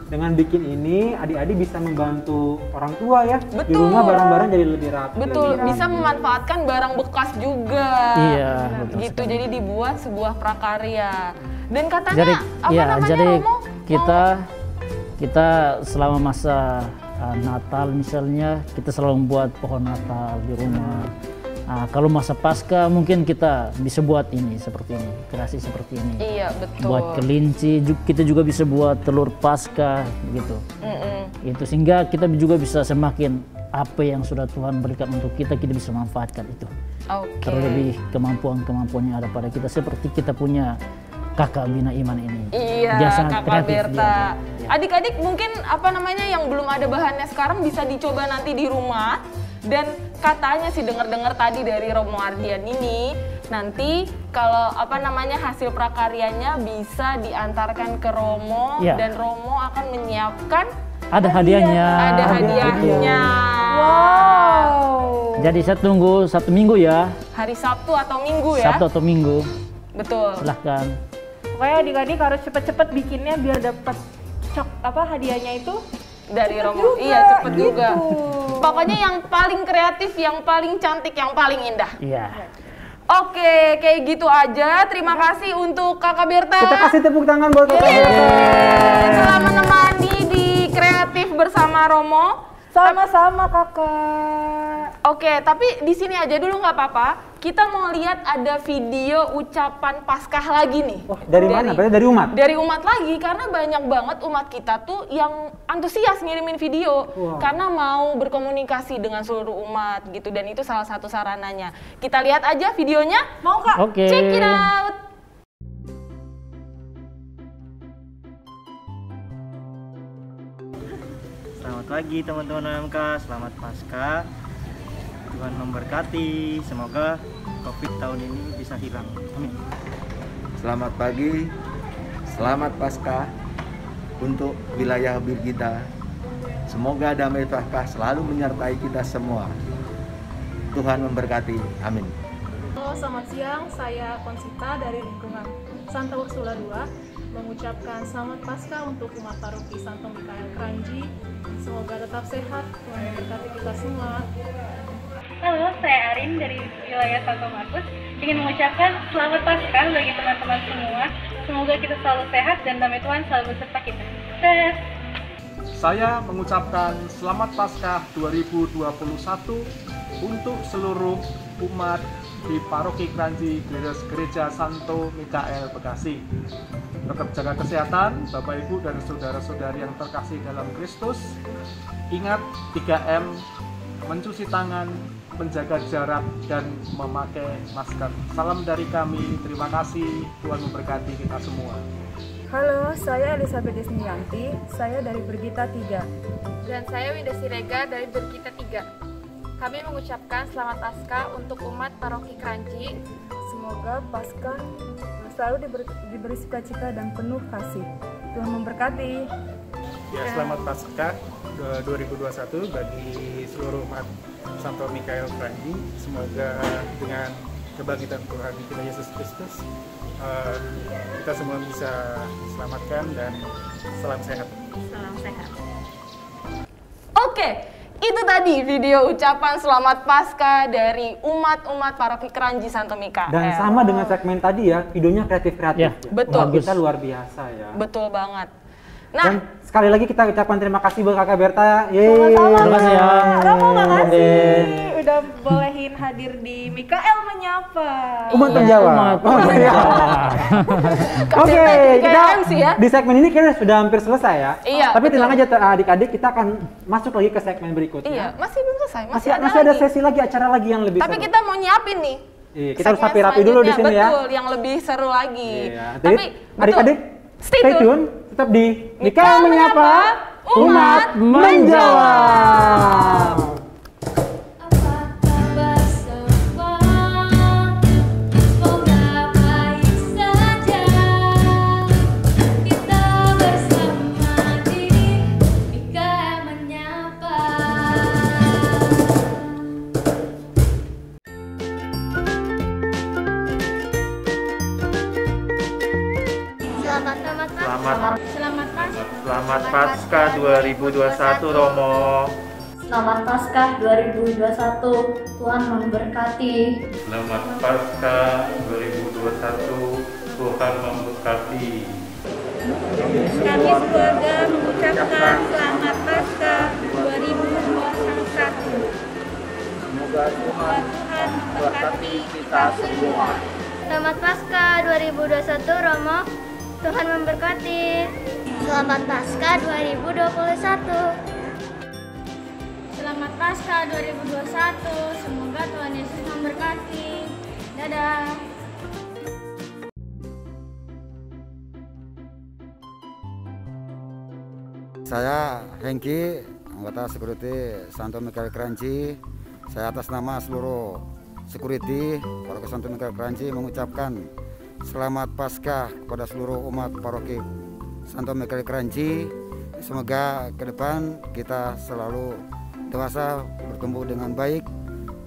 Dengan bikin ini, adik-adik bisa membantu orang tua ya. Di Betul. rumah barang-barang jadi lebih rapi. Betul, lebih bisa memanfaatkan barang bekas juga. Iya, betul Gitu, sekali. jadi dibuat sebuah prakarya. Dan katanya Jadi apa ya, namanya jadi Romo? kita selama masa Natal misalnya kita selalu membuat pohon Natal di rumah. Kalau masa Paskah mungkin kita bisa buat ini seperti ini, kreasi seperti ini. Iya, betul. Buat kelinci, kita juga bisa buat telur Paskah begitu. Itu sehingga kita juga bisa semakin apa yang sudah Tuhan berikan untuk kita bisa manfaatkan itu. Oke. Terlebih kemampuan yang ada pada kita seperti kita punya kakak bina iman ini. Iya, Dia sangat Kakak kreatif, Berta. dia. Adik-adik mungkin apa namanya yang belum ada bahannya sekarang bisa dicoba nanti di rumah. Dan katanya sih dengar-dengar tadi dari Romo Ardian ini, Nanti kalau hasil prakaryanya bisa diantarkan ke Romo dan Romo akan menyiapkan ada hadiahnya. Ada hadiahnya. Wow. Jadi saya tunggu 1 minggu ya. Hari Sabtu atau Minggu ya? Sabtu atau Minggu. Betul. Silahkan. Pokoknya adik-adik harus cepet-cepet bikinnya biar dapat hadiahnya itu dari cepet Romo. juga, Iya, cepet gitu. juga. Pokoknya yang paling kreatif, yang paling cantik, yang paling indah. Iya. Oke, kayak gitu aja. Terima kasih untuk Kakak Berta. Kita kasih tepuk tangan buat Kakak Berta. Telah menemani di kreatif bersama Romo. Sama-sama Kakak. Oke, tapi di sini aja dulu nggak apa-apa. Kita mau lihat ada video ucapan Paskah lagi nih. Dari mana? Berarti dari umat? Dari umat lagi, karena banyak banget umat kita tuh yang antusias ngirimin video. Karena mau berkomunikasi dengan seluruh umat gitu, dan itu salah satu sarananya. Kita lihat aja videonya. Mau Kak? Oke. Check it out. Selamat pagi teman-teman UMK, selamat Paskah. Tuhan memberkati, semoga COVID tahun ini bisa hilang. Amin. Selamat pagi, selamat Paskah untuk wilayah kita. Semoga damai Paskah selalu menyertai kita semua. Tuhan memberkati, amin. Halo, selamat siang. Saya Konsita dari lingkungan Santa Ursula II mengucapkan selamat Paskah untuk umat paroki Santo Mikael Kranji. Semoga tetap sehat, Tuhan memberkati kita semua. Halo, saya Arin dari wilayah Santo Markus. Ingin mengucapkan selamat Paskah bagi teman-teman semua. Semoga kita selalu sehat dan damai Tuhan selalu beserta kita. Sehat. Saya mengucapkan selamat Paskah 2021 untuk seluruh umat di Paroki Kranji Gereja Santo Mikael Bekasi. Tetap jaga kesehatan, Bapak Ibu dan saudara-saudari yang terkasih dalam Kristus. Ingat 3M, mencuci tangan, menjaga jarak, dan memakai masker. Salam dari kami, terima kasih, Tuhan memberkati kita semua. Halo, saya Elizabeth Desnianti, saya dari Bergita 3. Dan saya Winda Sirega dari Bergita 3. Kami mengucapkan selamat Paskah untuk umat Paroki Kranji. Semoga Paskah selalu diberi sukacita dan penuh kasih. Tuhan memberkati. Ya, selamat Paskah 2021 bagi seluruh umat Santo Mikael Kranji. Semoga dengan kebangkitan Tuhan kita Yesus Kristus, kita semua bisa diselamatkan dan salam sehat. Salam sehat. Oke, itu tadi video ucapan selamat Paskah dari umat-umat Paroki Kranji Santo Mikael. Dan sama dengan segmen tadi ya, videonya kreatif-kreatif. Ya, betul. Kita luar biasa ya. Betul banget. Nah, dan sekali lagi kita ucapkan terima kasih buat Kakak Berta. Yeay. Sama-sama. Terima kasih ya. Romo, makasih. Udah bolehin hadir di Mikael Menyapa. Umat menjawab. Oke, kita di segmen ini kayaknya sudah hampir selesai ya. Iya. Tapi tenang aja adik-adik, kita akan masuk lagi ke segmen berikutnya. Iya, masih belum selesai. Masih ada sesi lagi, acara lagi yang lebih Tapi seru. kita mau nyiapin nih. Iya, kita harus rapi-rapi dulu di sini ya. Betul, yang lebih seru lagi. Iya. Tapi adik-adik, stay tune, tetap di Mikael Menyapa, Umat Menjawab. Selamat Paskah 2021 Romo. Selamat Paskah 2021, Tuhan memberkati. Selamat Paskah 2021, Tuhan memberkati. Kami keluarga mengucapkan selamat Paskah 2021. Semoga Tuhan memberkati kita semua. Selamat Paskah 2021 Romo, Tuhan memberkati. Selamat Paskah 2021. Selamat Paskah 2021, semoga Tuhan Yesus memberkati. Dadah. Saya Hengki, anggota security Santo Mikael Kranji. Saya atas nama seluruh Security Paroki Santo Mikael Kranji mengucapkan selamat Paskah kepada seluruh umat Paroki Santo Mikael Kranji. Semoga ke depan kita selalu dewasa, bertumbuh dengan baik,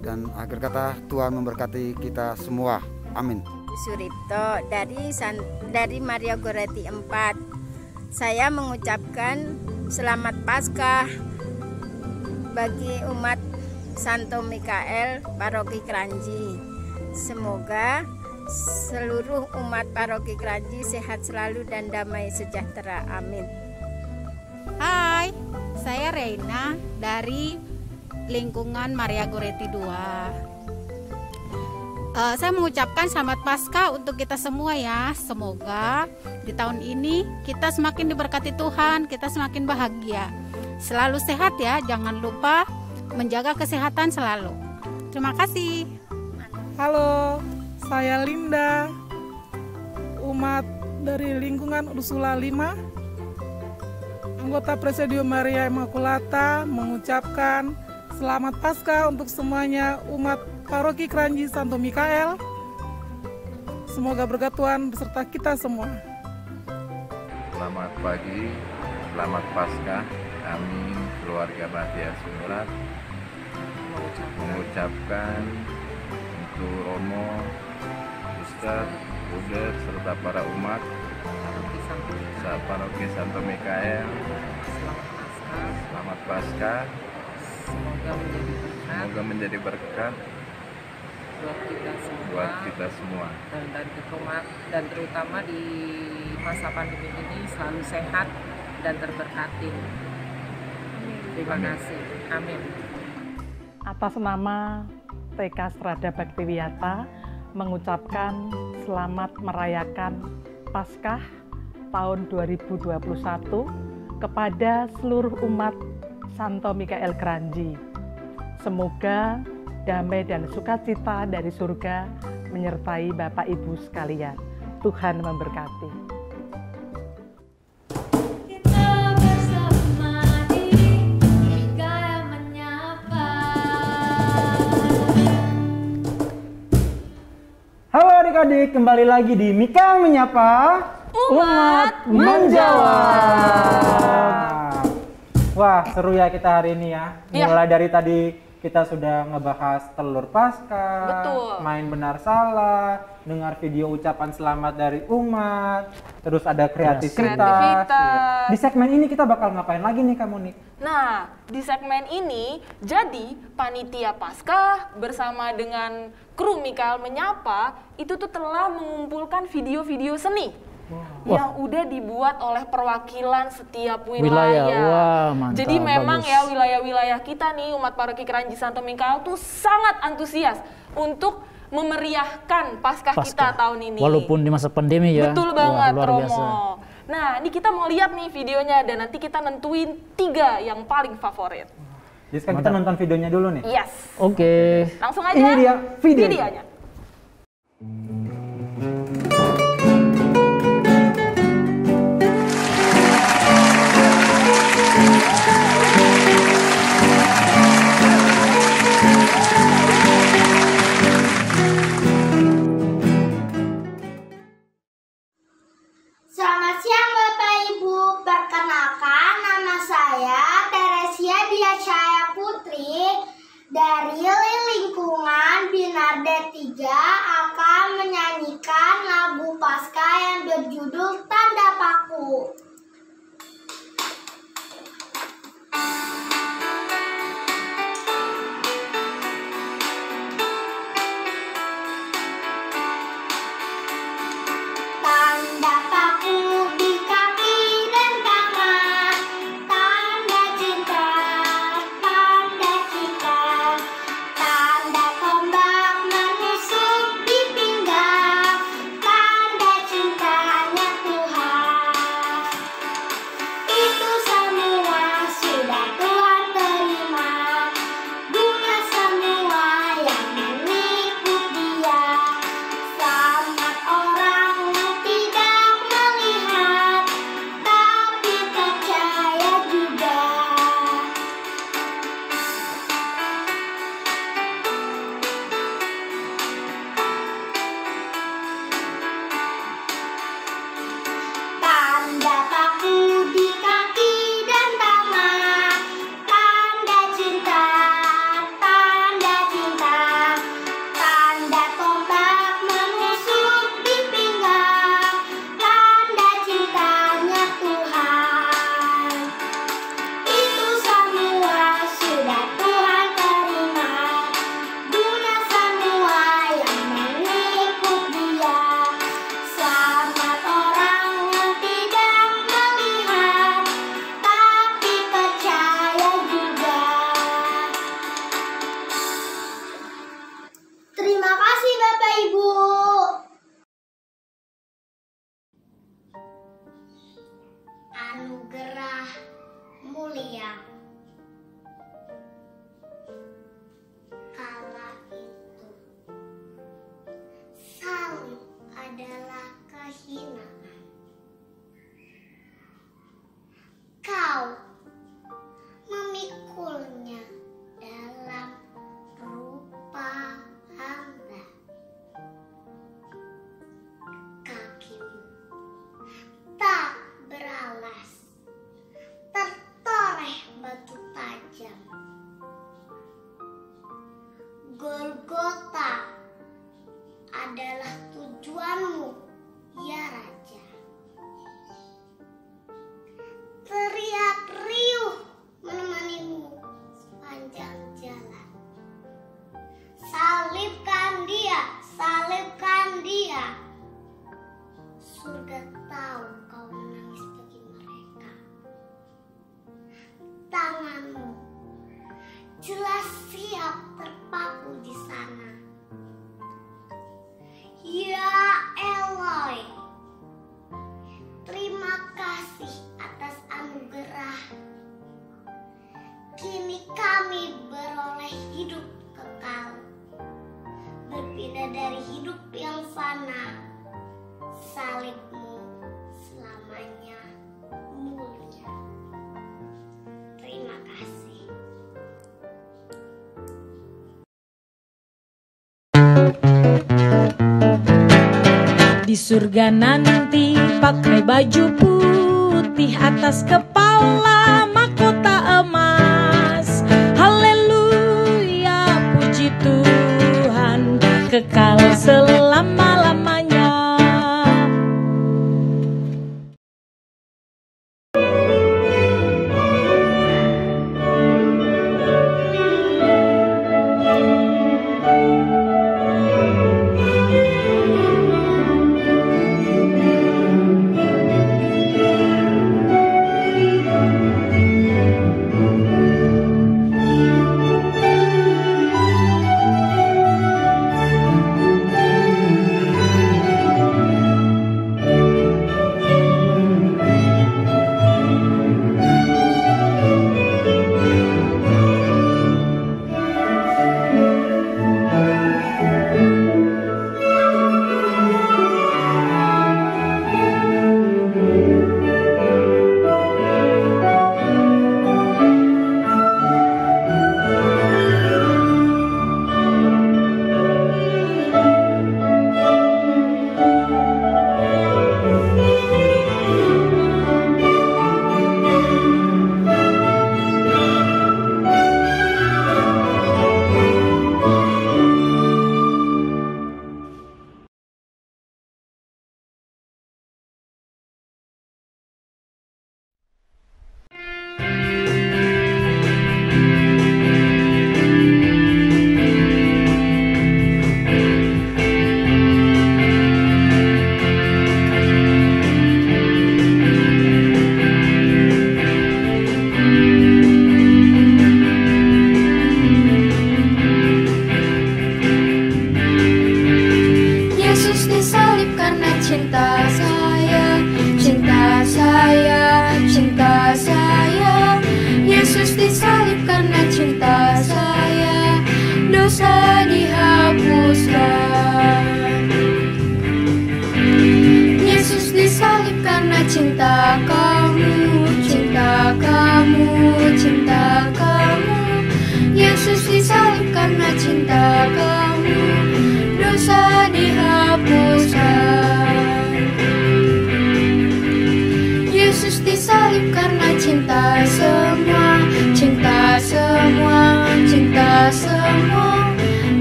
dan akhir kata Tuhan memberkati kita semua. Amin. Suripto dari Maria Goretti 4. Saya mengucapkan selamat Paskah bagi umat Santo Mikael Paroki Kranji. Semoga seluruh umat Paroki Kranji sehat selalu dan damai sejahtera. Amin. Hai, saya Reina dari lingkungan Maria Goretti 2. Saya mengucapkan selamat Paskah untuk kita semua ya. Semoga di tahun ini kita semakin diberkati Tuhan, kita semakin bahagia. Selalu sehat ya, jangan lupa menjaga kesehatan selalu. Terima kasih. Halo, saya Linda, umat dari lingkungan Ursula 5, anggota Presidium Maria Immaculata, mengucapkan selamat Paskah untuk semuanya umat Paroki Kranji Santo Mikael. Semoga berkat Tuhan beserta kita semua. Selamat pagi, selamat Paskah. Kami keluarga Bahtiar Surat mengucapkan untuk Romo, Ustaz, Buder, serta para umat Paroki Santo Mikael. Selamat Paskah. Semoga menjadi berkat buat kita semua. Dan terutama di masa pandemi ini selalu sehat dan terberkati. Terima kasih. Amin. Atas nama TK Strada Baktiwiyata mengucapkan selamat merayakan Paskah tahun 2021 kepada seluruh umat Santo Mikael Kranji. Semoga damai dan sukacita dari surga menyertai Bapak Ibu sekalian. Tuhan memberkati. Halo adik-adik, kembali lagi di Mikael Menyapa, Umat Menjawab. Wah, seru ya kita hari ini ya. Mulai dari tadi kita sudah ngebahas telur Paskah, main benar salah, dengar video ucapan selamat dari umat, terus ada kreativitas. Ya. Di segmen ini kita bakal ngapain lagi nih kamu nih? Nah, di segmen ini jadi panitia Paskah bersama dengan kru Mikael Menyapa itu tuh telah mengumpulkan video-video seni yang udah dibuat oleh perwakilan setiap wilayah. Wah, mantap, jadi memang bagus. Ya wilayah-wilayah kita nih umat Paroki Kranji Santo Mikael tuh sangat antusias untuk memeriahkan Paskah kita tahun ini. Walaupun di masa pandemi ya. Betul banget, luar Romo. biasa. Nah, ini kita mau lihat nih videonya dan nanti kita nentuin 3 yang paling favorit. Jadi sekarang kita nonton videonya dulu nih. Yes. Oke. Langsung aja. Ini dia videonya. Selamat siang Bapak Ibu, perkenalkan nama saya Teresia Diacaya Putri dari lingkungan Binardet 3 akan menyanyikan lagu Paskah yang berjudul Tanda Paku. Tanda paku di kaki dan tangan, tanda cinta, tanda cita, tanda tombak menusuk di pinggang, tanda cintanya Tuhan. Maria. Kala itu, salib adalah kehinaan. Kau memikulnya dalam rupa hamba. Kakimu tak beralas, tertoreh batu tajam. Golgota adalah tujuanmu, ya Raja. Teriak riuh menemanimu sepanjang jalan. Salibkan dia, salibkan dia. Surga tahu kau menangis bagi mereka. Tanganmu jelas siap terpaku di sana. Ya Eloi, terima kasih atas anugerah. Kini kami beroleh hidup kekal, berbeda dari hidup yang fana. Salibmu selamanya mulia. Terima kasih. Di surga nanti pakai baju putih, atas kepala mahkota emas. Haleluya, puji Tuhan, kekal selama-lamanya.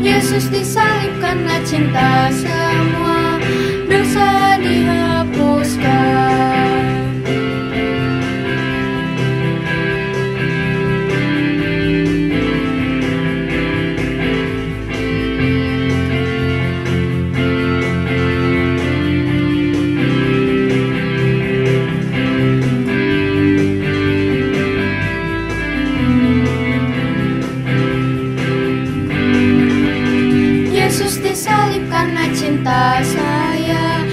Yesus disalib karena cinta, semua dosa dihapuskan. Cinta saya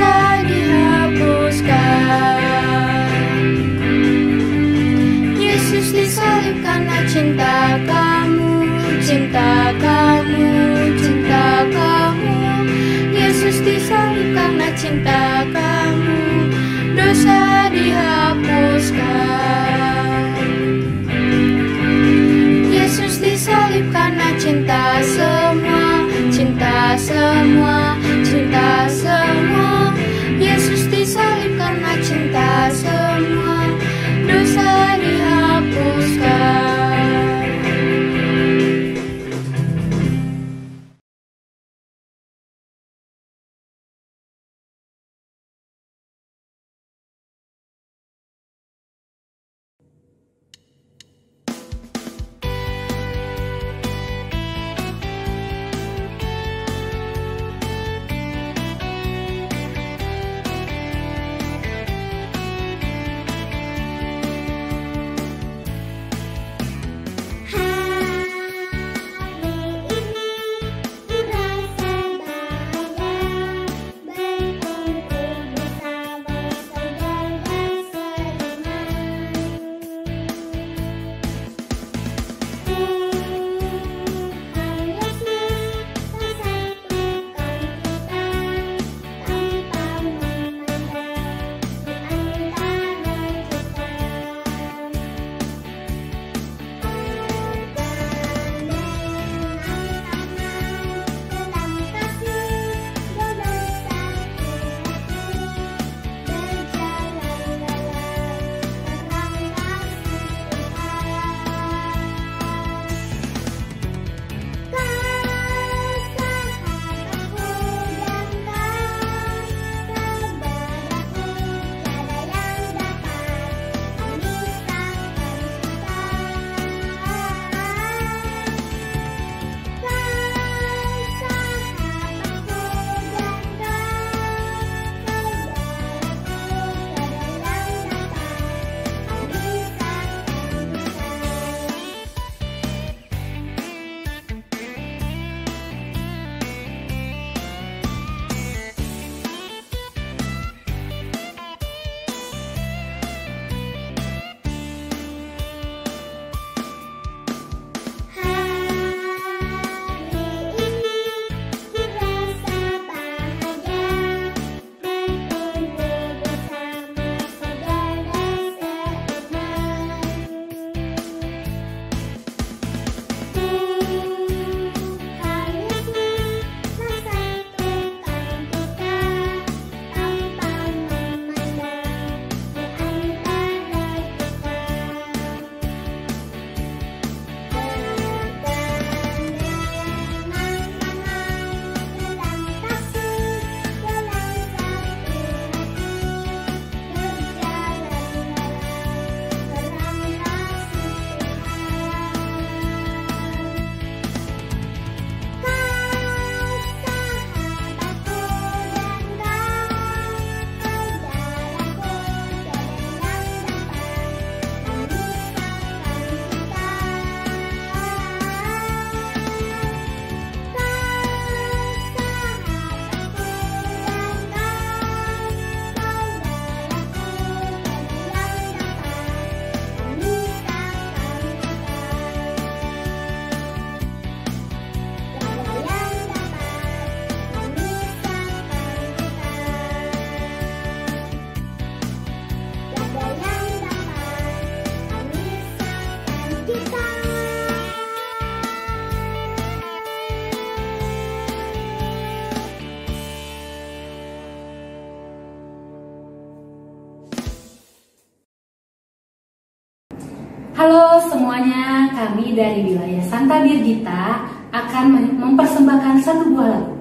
dosa dihapuskan. Yesus disalib karena cinta kamu, cinta kamu, cinta kamu. Yesus disalib karena cinta kamu, dosa dihapuskan. Yesus disalib karena cinta semua, cinta semua, cinta semua. Yesus disalib karena cinta semua, dosa dihapuskan. Halo semuanya, kami dari wilayah Santa Birgita akan mempersembahkan satu buah lagu.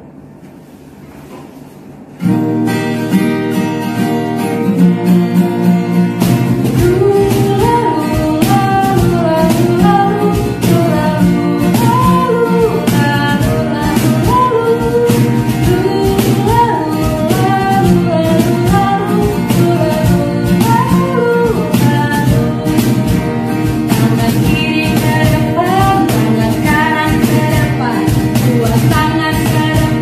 Tangan kiri ke depan, dua tangan ke depan.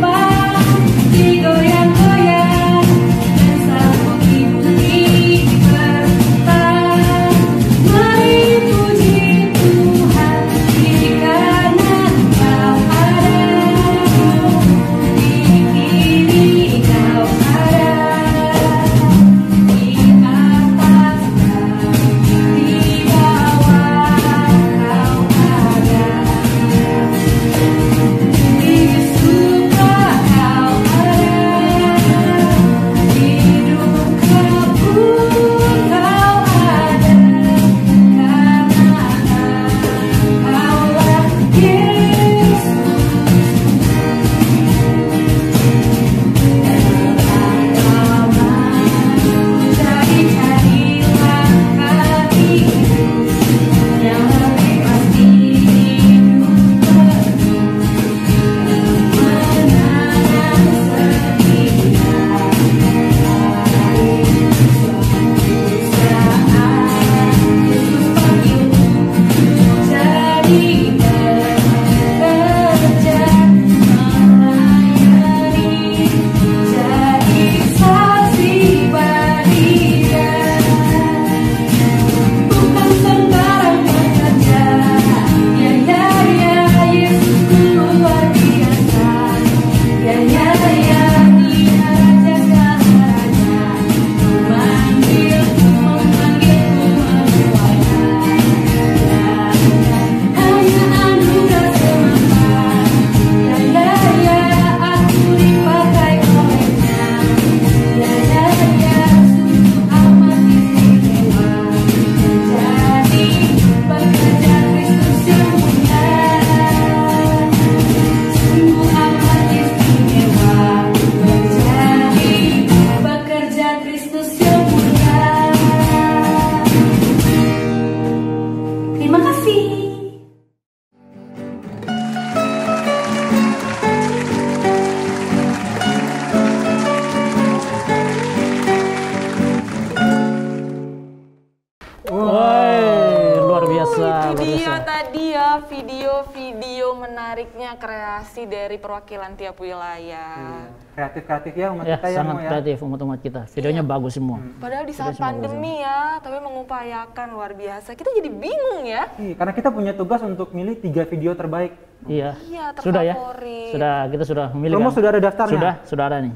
video-video menariknya kreasi dari perwakilan tiap wilayah. Kreatif-kreatif ya umat Ya, kita ya. sangat kreatif umat-umat kita. Videonya bagus semua. Padahal di saat Videonya semua pandemi ya, tapi mengupayakan luar biasa. Kita jadi bingung ya. Iya, karena kita punya tugas untuk milih 3 video terbaik. Iya. Iya, Sudah ya. terfavorit. Kita sudah memilih. Romo kan? sudah ada daftarnya? Sudah ada nih.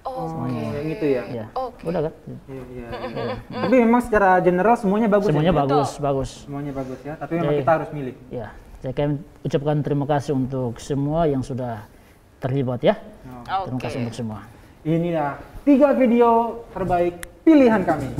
Kayak gitu ya. Iya. Udah kan? Iya. Tapi memang secara general semuanya bagus. Semuanya ya? bagus. Semuanya bagus ya. Tapi memang kita harus milih. Ya. Saya akan ucapkan terima kasih untuk semua yang sudah terlibat ya. Terima kasih untuk semua. Inilah 3 video terbaik pilihan kami.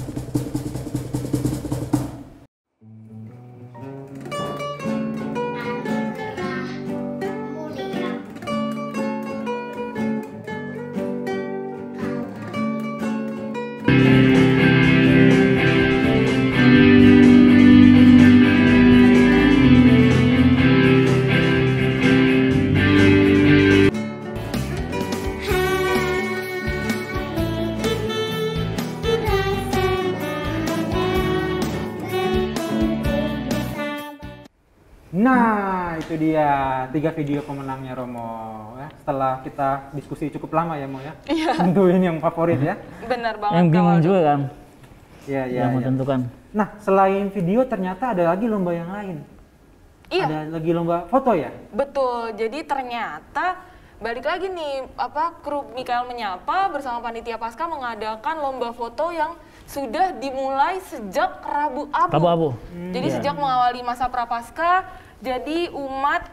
Nah, itu dia 3 video pemenangnya Romo. Ya, setelah kita diskusi cukup lama ya Mo ya. Iya. Tentuin yang favorit ya. Benar banget. Yang bingung juga kan. Iya. Yang menentukan. Nah, selain video ternyata ada lagi lomba yang lain. Iya. Ada lagi lomba foto ya? Betul. Jadi ternyata balik lagi nih, grup Mikael Menyapa bersama Panitia Paskah mengadakan lomba foto yang sudah dimulai sejak Rabu Abu. Jadi sejak mengawali masa Prapaskah, jadi umat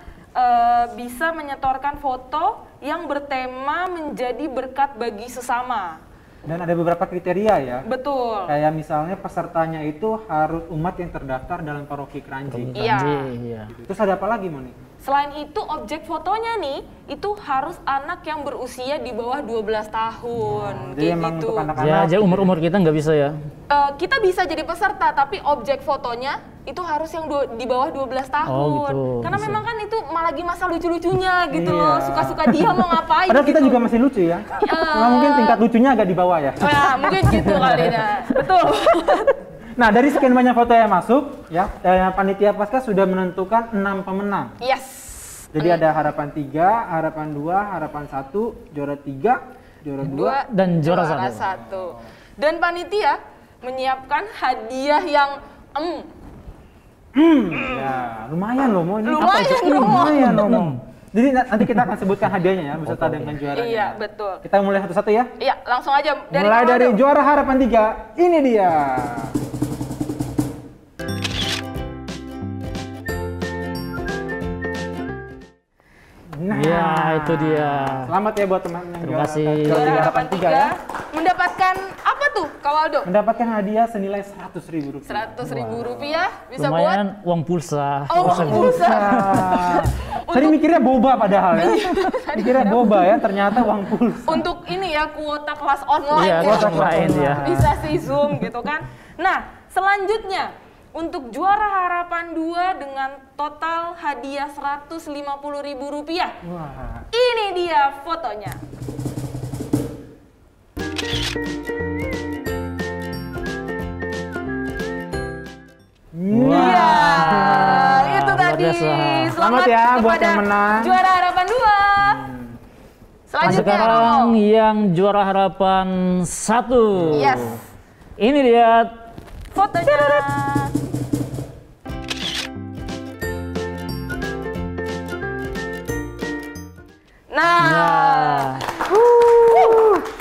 bisa menyetorkan foto yang bertema menjadi berkat bagi sesama. Dan ada beberapa kriteria ya. Betul. Kayak misalnya pesertanya itu harus umat yang terdaftar dalam paroki Kranji. Iya. Terus ada apa lagi Moni? Selain itu objek fotonya nih, itu harus anak yang berusia di bawah 12 tahun. Jadi emang untuk anak-anak. Ya, jadi umur-umur kita nggak bisa ya. Kita bisa jadi peserta, tapi objek fotonya itu harus yang di bawah 12 tahun. Oh, gitu. Karena Bisa. memang kan itu lagi masa lucu-lucunya gitu loh. Suka-suka dia mau ngapain. Padahal kita gitu. juga masih lucu ya. Cuma mungkin tingkat lucunya agak di bawah ya. Ya, mungkin gitu kali ya. Betul. Nah, dari sekian banyak foto yang masuk, ya, Panitia Paskah sudah menentukan 6 pemenang. Yes. Jadi ada harapan 3, harapan 2, harapan 1, juara 3, juara 2, dan juara 1. Dan panitia menyiapkan hadiah yang ya, lumayan loh, Mo. Ini lumayan, apa itu? Lumayan loh. Jadi nanti kita akan sebutkan hadiahnya ya, beserta dengan juaranya. Iya, betul. Kita mulai satu-satu ya. Iya, langsung aja. Mulai dari juara harapan 3, ini dia. Nah, ya itu dia. Selamat ya buat teman yang Terima kasih. juara harapan 3 ya. Mendapatkan apa tuh, Kak Waldo? Mendapatkan hadiah senilai Rp100.000. Rp100.000 bisa lumayan buat uang pulsa. uang pulsa. Tadi mikirnya boba padahal ya. Mikirnya boba ya, ternyata uang pulsa. Untuk ini ya, kuota kelas online. Iya, kelas online ya. Bisa sih Zoom gitu kan. Nah, selanjutnya untuk juara harapan 2 dengan total hadiah Rp150.000. Wah. Ini dia fotonya. Wah. Itu tadi. Selamat ya buat yang menang. Juara harapan 2. Selanjutnya Sekarang yang juara harapan 1. Yes. Ini dia fotonya. Nah,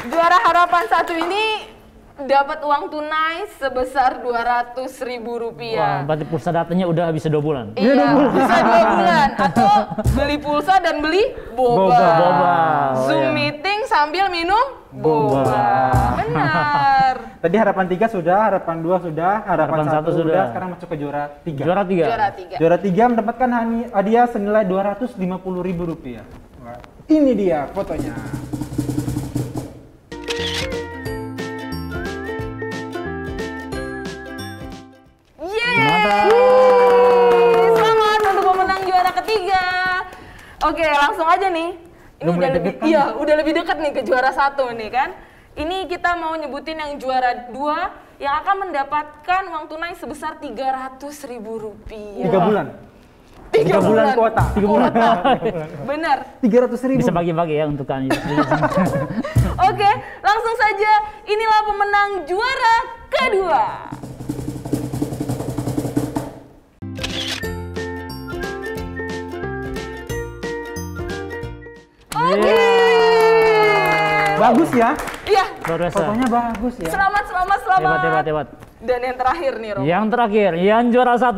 juara harapan 1 ini dapat uang tunai sebesar Rp200.000. Wah, berarti pulsa datanya udah bisa 2 bulan. Iya, bisa 2 bulan. Atau beli pulsa dan beli boba. Boba. Zoom meeting sambil minum boba. Benar. Tadi harapan 3 sudah, harapan 2 sudah, harapan 1 sudah. Sekarang masuk ke juara 3. Juara 3. Juara 3 mendapatkan hadiah senilai Rp250.000. Ini dia fotonya. Selamat untuk pemenang juara ketiga. Oke, langsung aja nih. Ini udah lebih dekat nih ke juara 1 nih kan. Ini kita mau nyebutin yang juara 2 yang akan mendapatkan uang tunai sebesar Rp300.000. 3 bulan. 3 3 bulan kuota. 3 bulan. Benar. 300.000. Bisa bagi-bagi ya untuk kami. Oke, langsung saja. Inilah pemenang juara kedua. Oke. Bagus ya? Iya. Fotonya bagus ya. Selamat. Hebat. Dan yang terakhir nih, Romo. Yang terakhir, yang juara 1.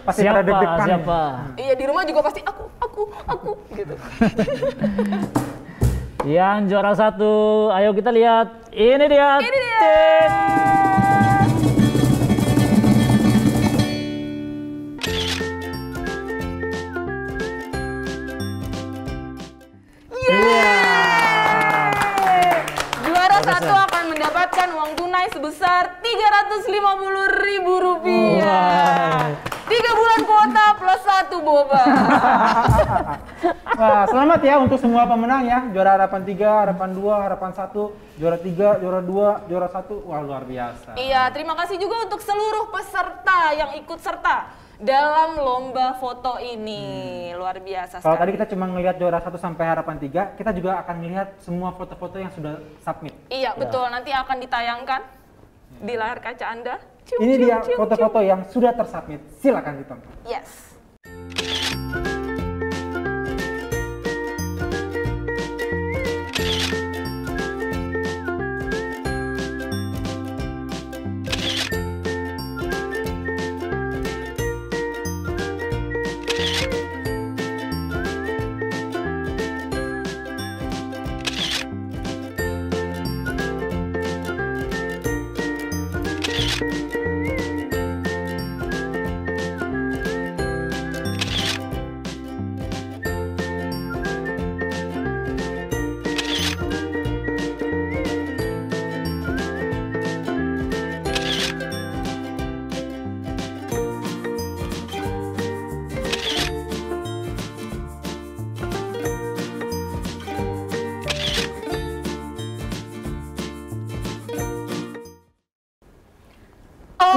Pasti pada deg-degan. Siapa? Iya, di rumah juga pasti aku gitu. Yang juara 1, ayo kita lihat. Ini dia. Juara 1 akan mendapatkan uang tunai sebesar Rp350.000. 3 bulan kuota plus 1 boba. Wah, selamat ya untuk semua pemenang ya. Juara harapan 3, harapan 2, harapan 1, juara 3, juara 2, juara 1. Wah, luar biasa. Iya, terima kasih juga untuk seluruh peserta yang ikut serta dalam lomba foto ini. Luar biasa Kalau sekali. tadi kita cuma ngelihat juara 1 sampai harapan 3, kita juga akan melihat semua foto-foto yang sudah submit. Iya, betul. Nanti akan ditayangkan di layar kaca Anda. Ini dia foto-foto yang sudah tersubmit. Silakan ditonton. Yes.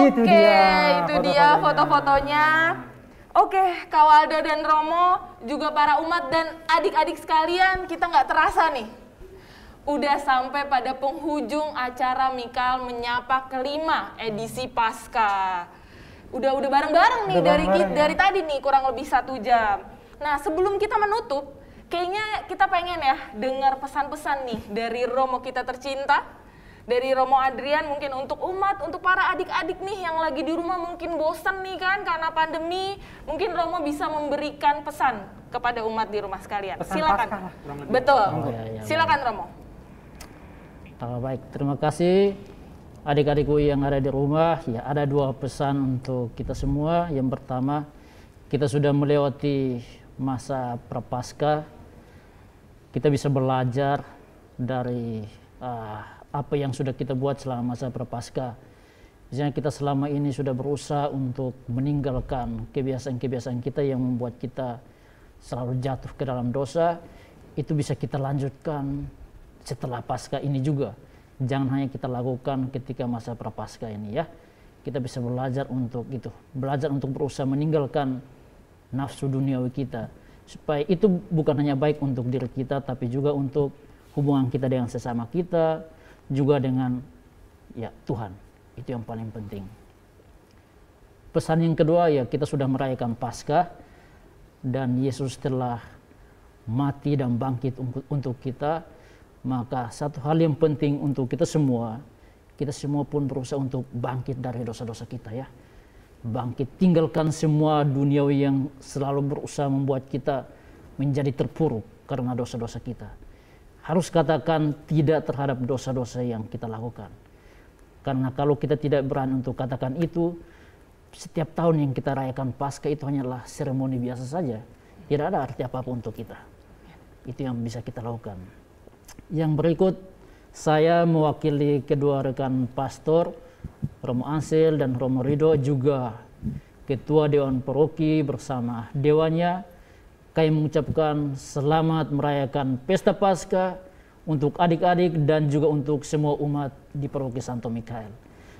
Oke, itu dia foto-fotonya. Oke, Kak Waldo dan Romo, juga para umat dan adik-adik sekalian, kita nggak terasa nih. Udah sampai pada penghujung acara Mikael Menyapa kelima edisi Pasca. Udah bareng-bareng nih dari tadi nih kurang lebih 1 jam. Nah, sebelum kita menutup, kayaknya kita pengen ya dengar pesan-pesan nih dari Romo kita tercinta. Dari Romo Adrian mungkin untuk umat, untuk para adik-adik nih yang lagi di rumah mungkin bosan nih kan karena pandemi. Mungkin Romo bisa memberikan pesan kepada umat di rumah sekalian. Pesan Silakan. Paskah lah, kurang lebih. Betul. Ya. Silakan Romo. Baik, terima kasih adik-adikku yang ada di rumah. Ya, ada 2 pesan untuk kita semua. Yang pertama, kita sudah melewati masa prapaskah. Kita bisa belajar dari apa yang sudah kita buat selama masa prapaskah. Misalnya kita selama ini sudah berusaha untuk meninggalkan kebiasaan-kebiasaan kita yang membuat kita selalu jatuh ke dalam dosa. Itu bisa kita lanjutkan setelah Paskah ini juga. Jangan hanya kita lakukan ketika masa prapaskah ini ya. Kita bisa belajar untuk itu, belajar untuk berusaha meninggalkan nafsu duniawi kita. Supaya itu bukan hanya baik untuk diri kita, tapi juga untuk hubungan kita dengan sesama kita, juga dengan ya Tuhan. Itu yang paling penting. Pesan yang kedua ya, kita sudah merayakan Paskah dan Yesus telah mati dan bangkit untuk kita. Maka satu hal yang penting untuk kita semua pun berusaha untuk bangkit dari dosa-dosa kita ya. Bangkit, tinggalkan semua duniawi yang selalu berusaha membuat kita menjadi terpuruk karena dosa-dosa kita. Harus katakan tidak terhadap dosa-dosa yang kita lakukan. Karena kalau kita tidak berani untuk katakan itu, setiap tahun yang kita rayakan Paskah itu hanyalah seremoni biasa saja. Tidak ada arti apapun untuk kita. Itu yang bisa kita lakukan. Yang berikut, saya mewakili kedua rekan pastor, Romo Ansel dan Romo Rido, juga Ketua Dewan Paroki bersama Dewannya. Kami mengucapkan selamat merayakan Pesta Paskah untuk adik-adik dan juga untuk semua umat di Paroki Santo Mikael.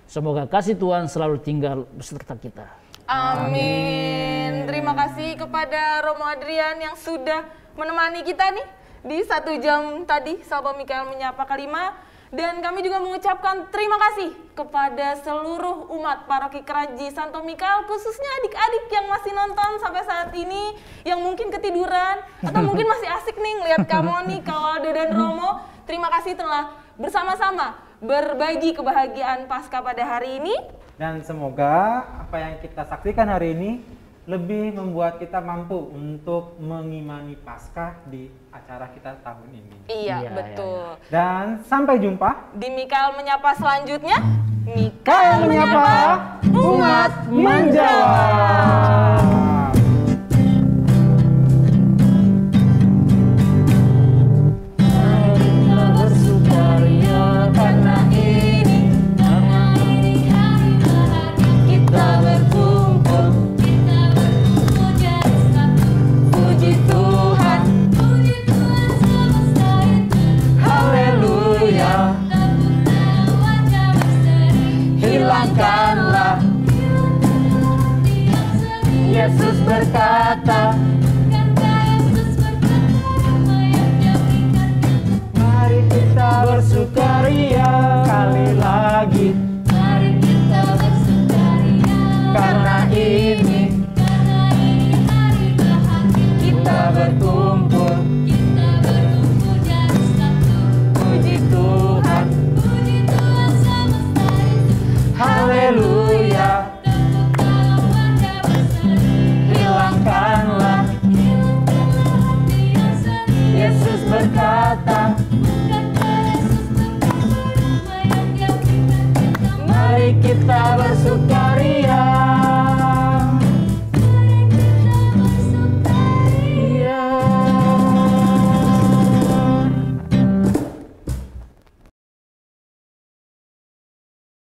Semoga kasih Tuhan selalu tinggal beserta kita. Amin. Terima kasih kepada Romo Adrian yang sudah menemani kita nih di 1 jam tadi Sahabat Mikael Menyapa kelima. Dan kami juga mengucapkan terima kasih kepada seluruh umat Paroki Kranji Santo Mikael, khususnya adik-adik yang masih nonton sampai saat ini, yang mungkin ketiduran, atau mungkin masih asik nih ngeliat Kamoni, Kawaldo, dan Romo. Terima kasih telah bersama-sama berbagi kebahagiaan Paskah pada hari ini. Dan semoga apa yang kita saksikan hari ini lebih membuat kita mampu untuk mengimani Paskah di acara kita tahun ini. Iya, betul. Dan sampai jumpa di Mikael Menyapa selanjutnya. Mikael Menyapa, umat menjawab.